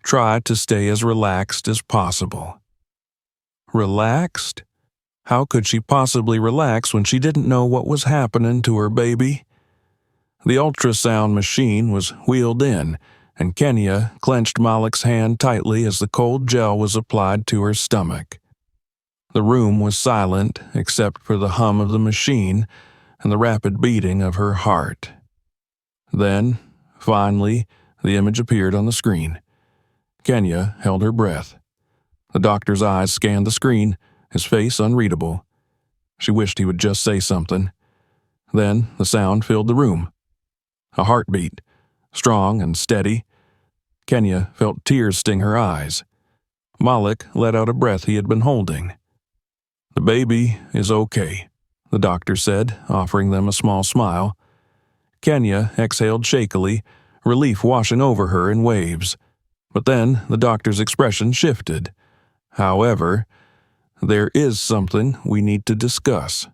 Try to stay as relaxed as possible." Relaxed? How could she possibly relax when she didn't know what was happening to her baby? The ultrasound machine was wheeled in, and Kenya clenched Malik's hand tightly as the cold gel was applied to her stomach. The room was silent except for the hum of the machine and the rapid beating of her heart. Then, finally, the image appeared on the screen. Kenya held her breath. The doctor's eyes scanned the screen, his face unreadable. She wished he would just say something. Then the sound filled the room. A heartbeat, strong and steady. Kenya felt tears sting her eyes. Malik let out a breath he had been holding. "The baby is okay," the doctor said, offering them a small smile. Kenya exhaled shakily, relief washing over her in waves. But then the doctor's expression shifted. "However, there is something we need to discuss."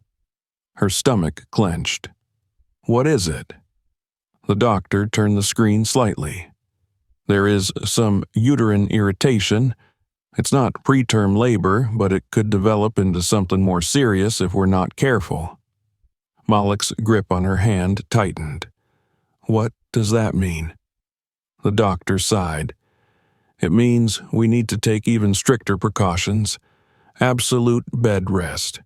Her stomach clenched. "What is it?" The doctor turned the screen slightly. "There is some uterine irritation. It's not preterm labor, but it could develop into something more serious if we're not careful." Malik's grip on her hand tightened. "What does that mean?" The doctor sighed. "It means we need to take even stricter precautions. Absolute bed rest.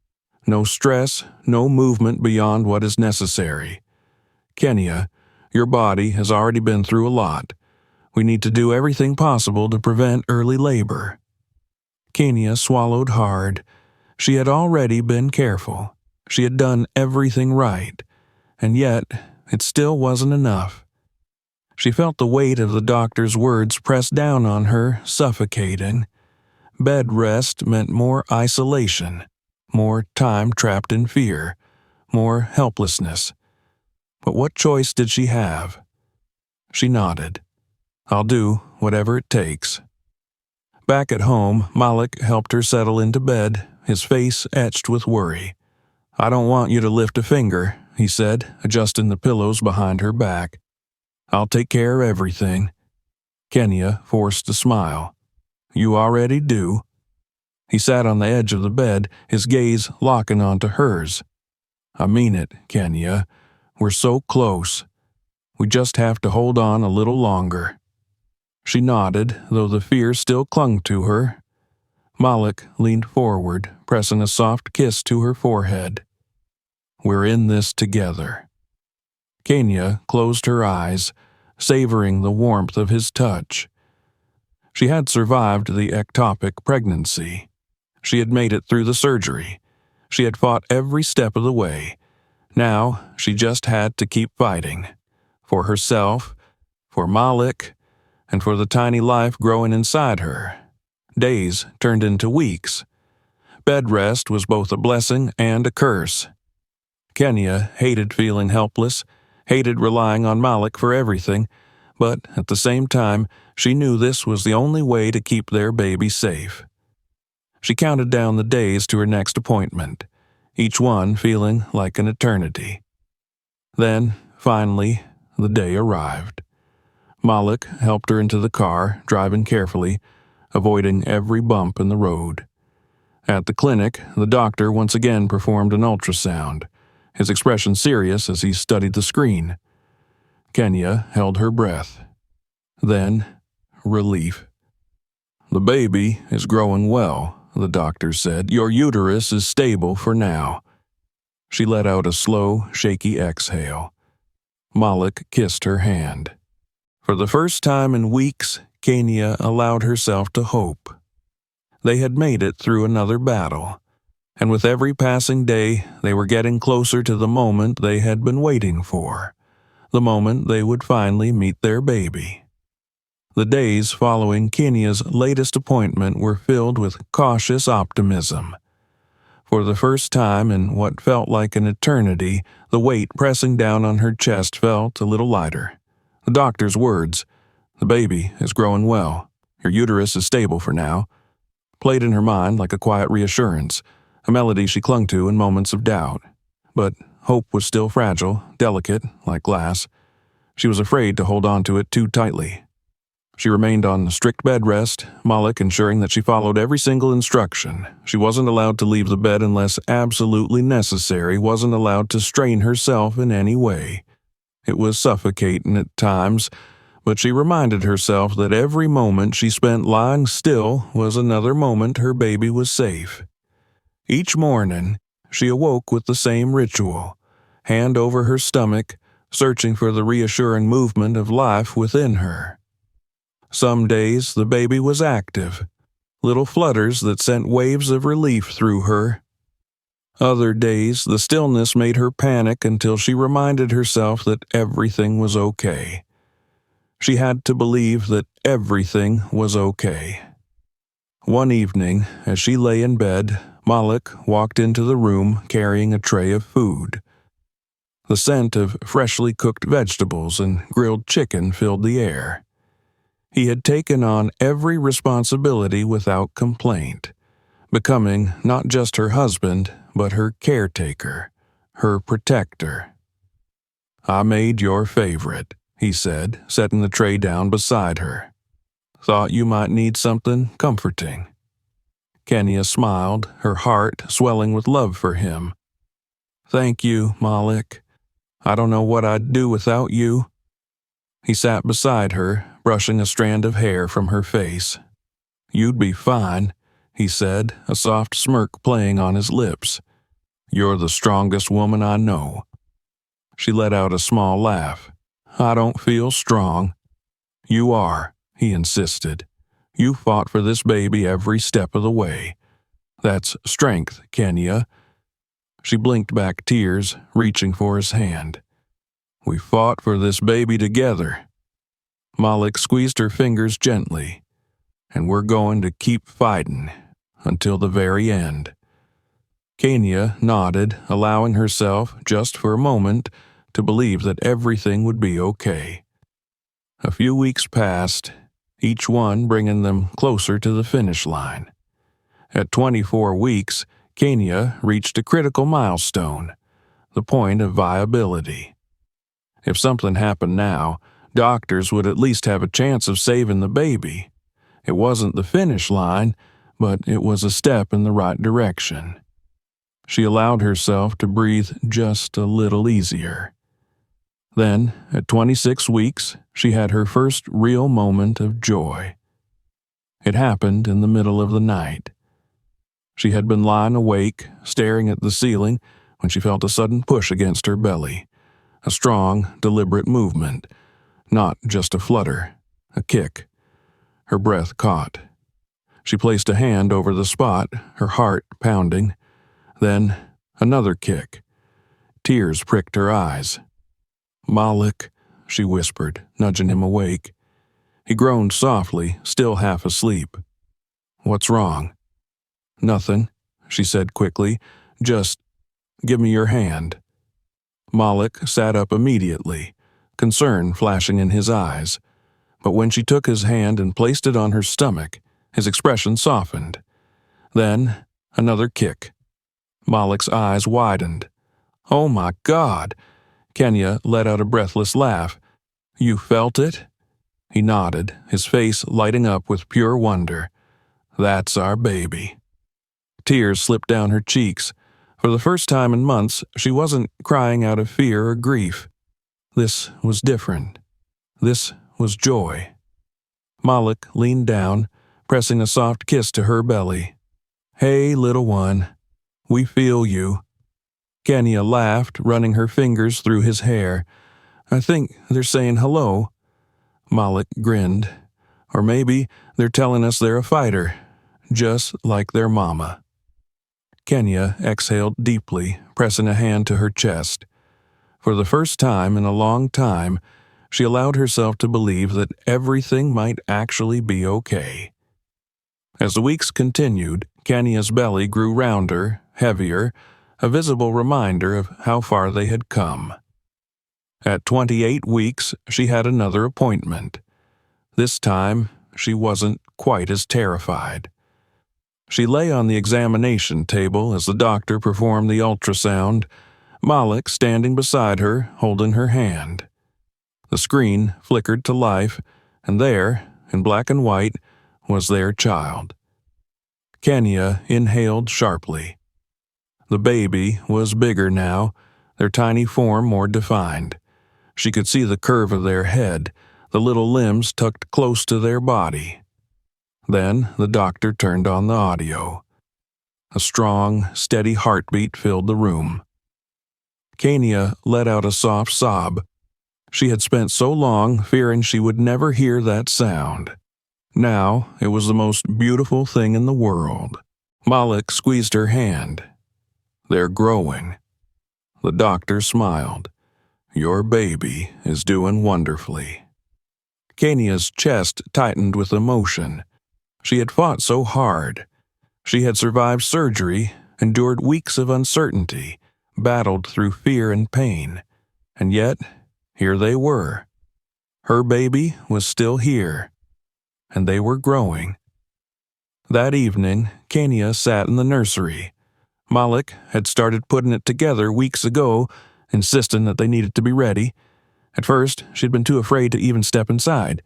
No stress, no movement beyond what is necessary. Kenya, your body has already been through a lot. We need to do everything possible to prevent early labor." Kenya swallowed hard. She had already been careful. She had done everything right. And yet, it still wasn't enough. She felt the weight of the doctor's words press down on her, suffocating. Bed rest meant more isolation, more time trapped in fear, more helplessness. But what choice did she have? She nodded. "I'll do whatever it takes." Back at home, Malik helped her settle into bed, his face etched with worry. "I don't want you to lift a finger," he said, adjusting the pillows behind her back. "I'll take care of everything." Kenya forced a smile. "You already do." He sat on the edge of the bed, his gaze locking onto hers. "I mean it, Kenya. We're so close. We just have to hold on a little longer." She nodded, though the fear still clung to her. Malik leaned forward, pressing a soft kiss to her forehead. "We're in this together." Kenya closed her eyes, savoring the warmth of his touch. She had survived the ectopic pregnancy. She had made it through the surgery. She had fought every step of the way. Now she just had to keep fighting. For herself, for Malik, and for the tiny life growing inside her. Days turned into weeks. Bed rest was both a blessing and a curse. Kenya hated feeling helpless, hated relying on Malik for everything, but at the same time, she knew this was the only way to keep their baby safe. She counted down the days to her next appointment, each one feeling like an eternity. Then, finally, the day arrived. Malik helped her into the car, driving carefully, avoiding every bump in the road. At the clinic, the doctor once again performed an ultrasound, his expression serious as he studied the screen. Kenya held her breath. Then, relief. "The baby is growing well," the doctor said. "Your uterus is stable for now." She let out a slow, shaky exhale. Malik kissed her hand. For the first time in weeks, Kenya allowed herself to hope. They had made it through another battle, and with every passing day, they were getting closer to the moment they had been waiting for, the moment they would finally meet their baby. The days following Kenya's latest appointment were filled with cautious optimism. For the first time in what felt like an eternity, the weight pressing down on her chest felt a little lighter. The doctor's words, "The baby is growing well. Your uterus is stable for now," played in her mind like a quiet reassurance, a melody she clung to in moments of doubt. But hope was still fragile, delicate, like glass. She was afraid to hold on to it too tightly. She remained on strict bed rest, Malik ensuring that she followed every single instruction. She wasn't allowed to leave the bed unless absolutely necessary, wasn't allowed to strain herself in any way. It was suffocating at times, but she reminded herself that every moment she spent lying still was another moment her baby was safe. Each morning, she awoke with the same ritual, hand over her stomach, searching for the reassuring movement of life within her. Some days the baby was active, little flutters that sent waves of relief through her. Other days the stillness made her panic until she reminded herself that everything was okay. She had to believe that everything was okay. One evening, as she lay in bed, Malik walked into the room carrying a tray of food. The scent of freshly cooked vegetables and grilled chicken filled the air. He had taken on every responsibility without complaint, becoming not just her husband, but her caretaker, her protector. "I made your favorite," he said, setting the tray down beside her. "Thought you might need something comforting." Kenya smiled, her heart swelling with love for him. "Thank you, Malik. I don't know what I'd do without you." He sat beside her, brushing a strand of hair from her face. "You'd be fine," he said, a soft smirk playing on his lips. "You're the strongest woman I know." She let out a small laugh. "I don't feel strong." "You are," he insisted. "You fought for this baby every step of the way. That's strength, Kenya." She blinked back tears, reaching for his hand. "We fought for this baby together." Malik squeezed her fingers gently. "And we're going to keep fighting until the very end." Kenya nodded, allowing herself, just for a moment, to believe that everything would be okay. A few weeks passed, each one bringing them closer to the finish line. At 24 weeks, Kenya reached a critical milestone, the point of viability. If something happened now, doctors would at least have a chance of saving the baby. It wasn't the finish line, but it was a step in the right direction. She allowed herself to breathe just a little easier. Then, at 26 weeks, she had her first real moment of joy. It happened in the middle of the night. She had been lying awake, staring at the ceiling, when she felt a sudden push against her belly. A strong, deliberate movement. Not just a flutter, a kick. Her breath caught. She placed a hand over the spot, her heart pounding. Then, another kick. Tears pricked her eyes. "Malik," she whispered, nudging him awake. He groaned softly, still half asleep. "What's wrong?" "Nothing," she said quickly. "Just give me your hand." Malik sat up immediately, concern flashing in his eyes. But when she took his hand and placed it on her stomach, his expression softened. Then, another kick. Malek's eyes widened. "Oh my God!" Kenya let out a breathless laugh. "You felt it?" He nodded, his face lighting up with pure wonder. "That's our baby." Tears slipped down her cheeks. For the first time in months, she wasn't crying out of fear or grief. This was different. This was joy. Malek leaned down, pressing a soft kiss to her belly. "Hey, little one. We feel you." Kenya laughed, running her fingers through his hair. "I think they're saying hello." Malek grinned. "Or maybe they're telling us they're a fighter, just like their mama." Kenya exhaled deeply, pressing a hand to her chest. For the first time in a long time, she allowed herself to believe that everything might actually be okay. As the weeks continued, Kenya's belly grew rounder, heavier, a visible reminder of how far they had come. At 28 weeks, she had another appointment. This time, she wasn't quite as terrified. She lay on the examination table as the doctor performed the ultrasound, Malek standing beside her, holding her hand. The screen flickered to life, and there, in black and white, was their child. Kenya inhaled sharply. The baby was bigger now, their tiny form more defined. She could see the curve of their head, the little limbs tucked close to their body. Then the doctor turned on the audio. A strong, steady heartbeat filled the room. Kenya let out a soft sob. She had spent so long fearing she would never hear that sound. Now it was the most beautiful thing in the world. Malek squeezed her hand. "They're growing." The doctor smiled. "Your baby is doing wonderfully." Kenya's chest tightened with emotion. She had fought so hard. She had survived surgery, endured weeks of uncertainty, battled through fear and pain. And yet, here they were. Her baby was still here, and they were growing. That evening, Kenya sat in the nursery. Malek had started putting it together weeks ago, insisting that they needed to be ready. At first, she'd been too afraid to even step inside.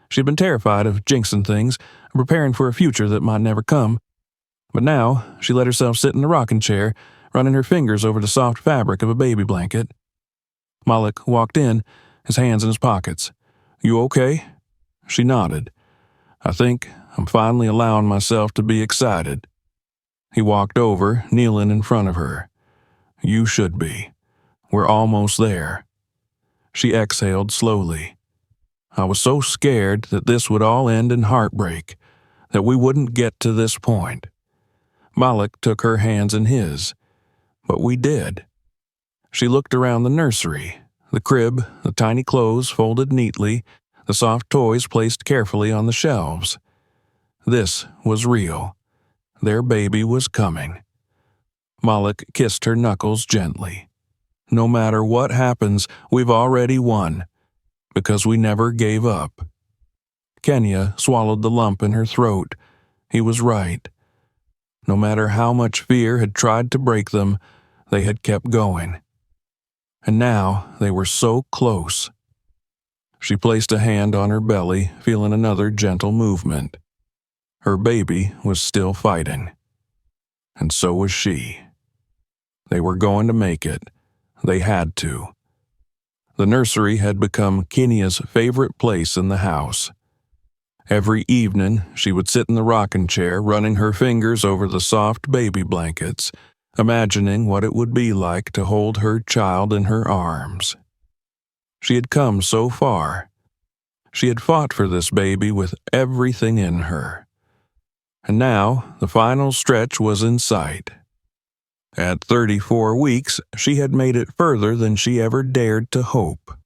She'd been terrified of jinxing things, preparing for a future that might never come. But now, she let herself sit in the rocking chair, running her fingers over the soft fabric of a baby blanket. Malek walked in, his hands in his pockets. "You okay?" She nodded. "I think I'm finally allowing myself to be excited." He walked over, kneeling in front of her. "You should be. We're almost there." She exhaled slowly. "I was so scared that this would all end in heartbreak, that we wouldn't get to this point." Malek took her hands in his. "But we did." She looked around the nursery, the crib, the tiny clothes folded neatly, the soft toys placed carefully on the shelves. This was real. Their baby was coming. Malek kissed her knuckles gently. "No matter what happens, we've already won, because we never gave up." Kenya swallowed the lump in her throat. He was right. No matter how much fear had tried to break them, they had kept going. And now they were so close. She placed a hand on her belly, feeling another gentle movement. Her baby was still fighting. And so was she. They were going to make it. They had to. The nursery had become Kenya's favorite place in the house. Every evening, she would sit in the rocking chair, running her fingers over the soft baby blankets, imagining what it would be like to hold her child in her arms. She had come so far. She had fought for this baby with everything in her. And now, the final stretch was in sight. At 34 weeks, she had made it further than she ever dared to hope.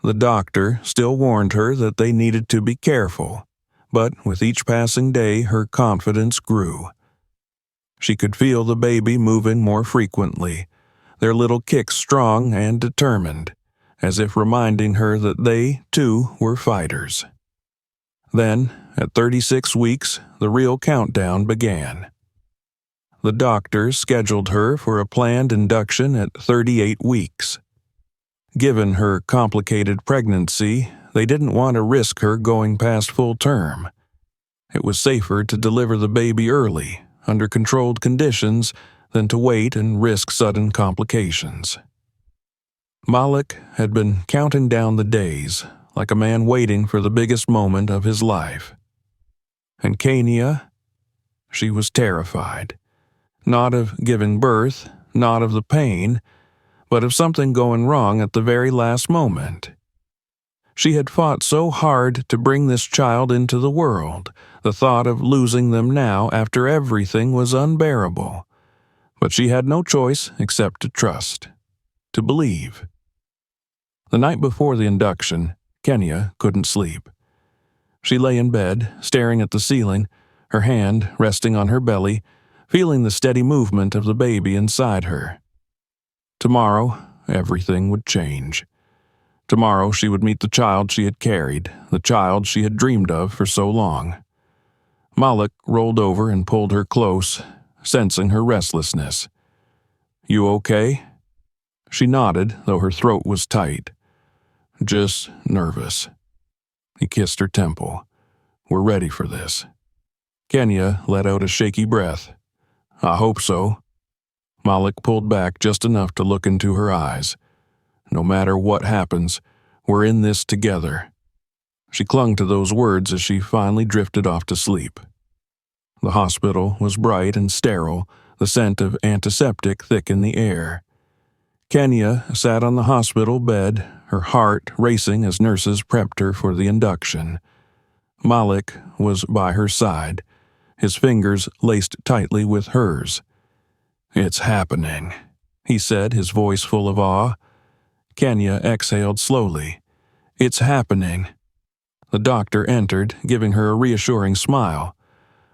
The doctor still warned her that they needed to be careful, but with each passing day her confidence grew. She could feel the baby moving more frequently, their little kicks strong and determined, as if reminding her that they, too, were fighters. Then, at 36 weeks, the real countdown began. The doctors scheduled her for a planned induction at 38 weeks. Given her complicated pregnancy, they didn't want to risk her going past full term. It was safer to deliver the baby early, under controlled conditions, than to wait and risk sudden complications. Malik had been counting down the days, like a man waiting for the biggest moment of his life. And Kania? She was terrified. Not of giving birth, not of the pain, but of something going wrong at the very last moment. She had fought so hard to bring this child into the world. The thought of losing them now after everything was unbearable. But she had no choice except to trust, to believe. The night before the induction, Kenya couldn't sleep. She lay in bed, staring at the ceiling, her hand resting on her belly, feeling the steady movement of the baby inside her. Tomorrow, everything would change. Tomorrow she would meet the child she had carried, the child she had dreamed of for so long. Malik rolled over and pulled her close, sensing her restlessness. "You okay?" She nodded, though her throat was tight. "Just nervous." He kissed her temple. "We're ready for this." Kenya let out a shaky breath. "I hope so." Malik pulled back just enough to look into her eyes. "No matter what happens, we're in this together." She clung to those words as she finally drifted off to sleep. The hospital was bright and sterile, the scent of antiseptic thick in the air. Kenya sat on the hospital bed, her heart racing as nurses prepped her for the induction. Malik was by her side, his fingers laced tightly with hers. "It's happening," he said, his voice full of awe. Kenya exhaled slowly. "It's happening." The doctor entered, giving her a reassuring smile.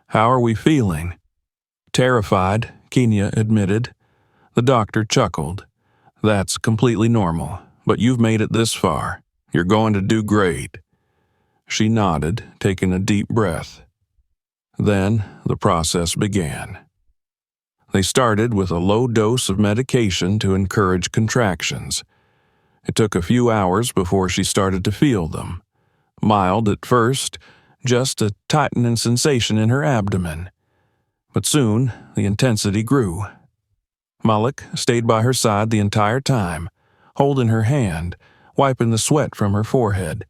"How are we feeling?" "Terrified," Kenya admitted. The doctor chuckled. "That's completely normal, but you've made it this far. You're going to do great." She nodded, taking a deep breath. Then the process began. They started with a low dose of medication to encourage contractions. It took a few hours before she started to feel them. Mild at first, just a tightening sensation in her abdomen. But soon, the intensity grew. Malik stayed by her side the entire time, holding her hand, wiping the sweat from her forehead,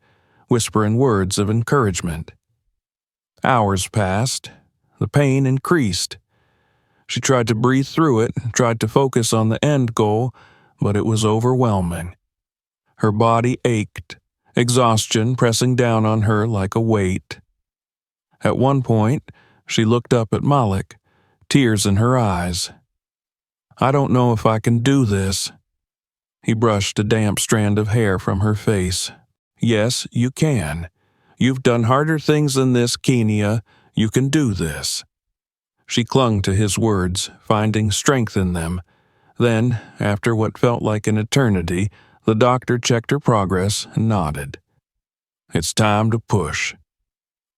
whispering words of encouragement. Hours passed. The pain increased. She tried to breathe through it, tried to focus on the end goal, but it was overwhelming. Her body ached, exhaustion pressing down on her like a weight. At one point, she looked up at Malik, tears in her eyes. "I don't know if I can do this." He brushed a damp strand of hair from her face. "Yes, you can. You've done harder things than this, Kenia. You can do this." She clung to his words, finding strength in them. Then, after what felt like an eternity, the doctor checked her progress and nodded. "It's time to push."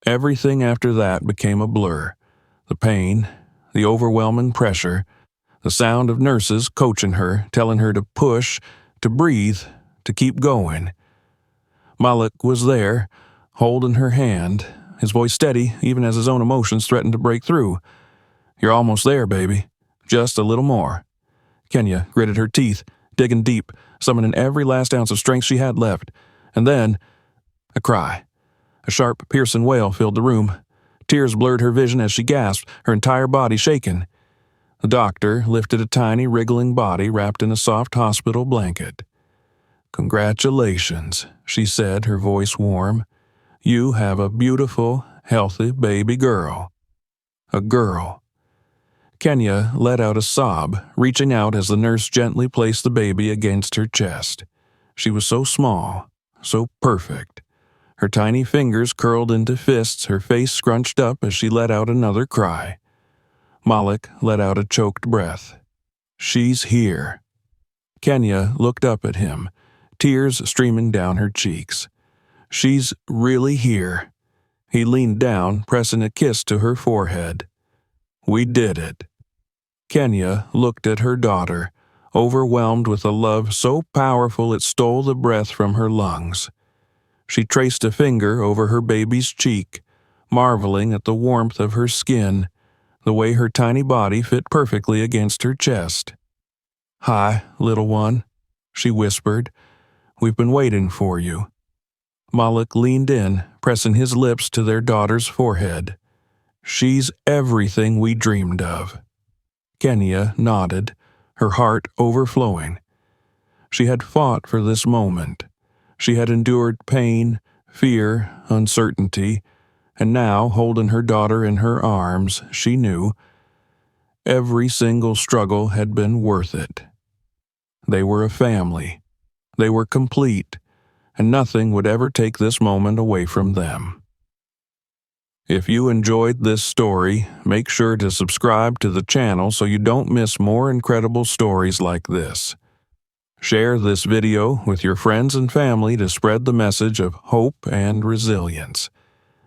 Everything after that became a blur. The pain, the overwhelming pressure, the sound of nurses coaching her, telling her to push, to breathe, to keep going. Malik was there, holding her hand, his voice steady even as his own emotions threatened to break through. "You're almost there, baby. Just a little more." Kenya gritted her teeth, digging deep, summoning every last ounce of strength she had left. And then, a cry. A sharp, piercing wail filled the room. Tears blurred her vision as she gasped, her entire body shaken. The doctor lifted a tiny, wriggling body wrapped in a soft hospital blanket. "Congratulations," she said, her voice warm. "You have a beautiful, healthy baby girl." A girl. Kenya let out a sob, reaching out as the nurse gently placed the baby against her chest. She was so small, so perfect. Her tiny fingers curled into fists, her face scrunched up as she let out another cry. Malik let out a choked breath. "She's here." Kenya looked up at him, tears streaming down her cheeks. "She's really here." He leaned down, pressing a kiss to her forehead. "We did it." Kenya looked at her daughter, overwhelmed with a love so powerful it stole the breath from her lungs. She traced a finger over her baby's cheek, marveling at the warmth of her skin, the way her tiny body fit perfectly against her chest. "Hi, little one," she whispered. "We've been waiting for you." Malik leaned in, pressing his lips to their daughter's forehead. "She's everything we dreamed of." Kenya nodded, her heart overflowing. She had fought for this moment. She had endured pain, fear, uncertainty, and now, holding her daughter in her arms, she knew every single struggle had been worth it. They were a family. They were complete, and nothing would ever take this moment away from them. If you enjoyed this story, make sure to subscribe to the channel so you don't miss more incredible stories like this. Share this video with your friends and family to spread the message of hope and resilience.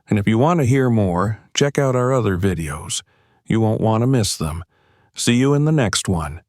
And if you want to hear more, check out our other videos. You won't want to miss them. See you in the next one.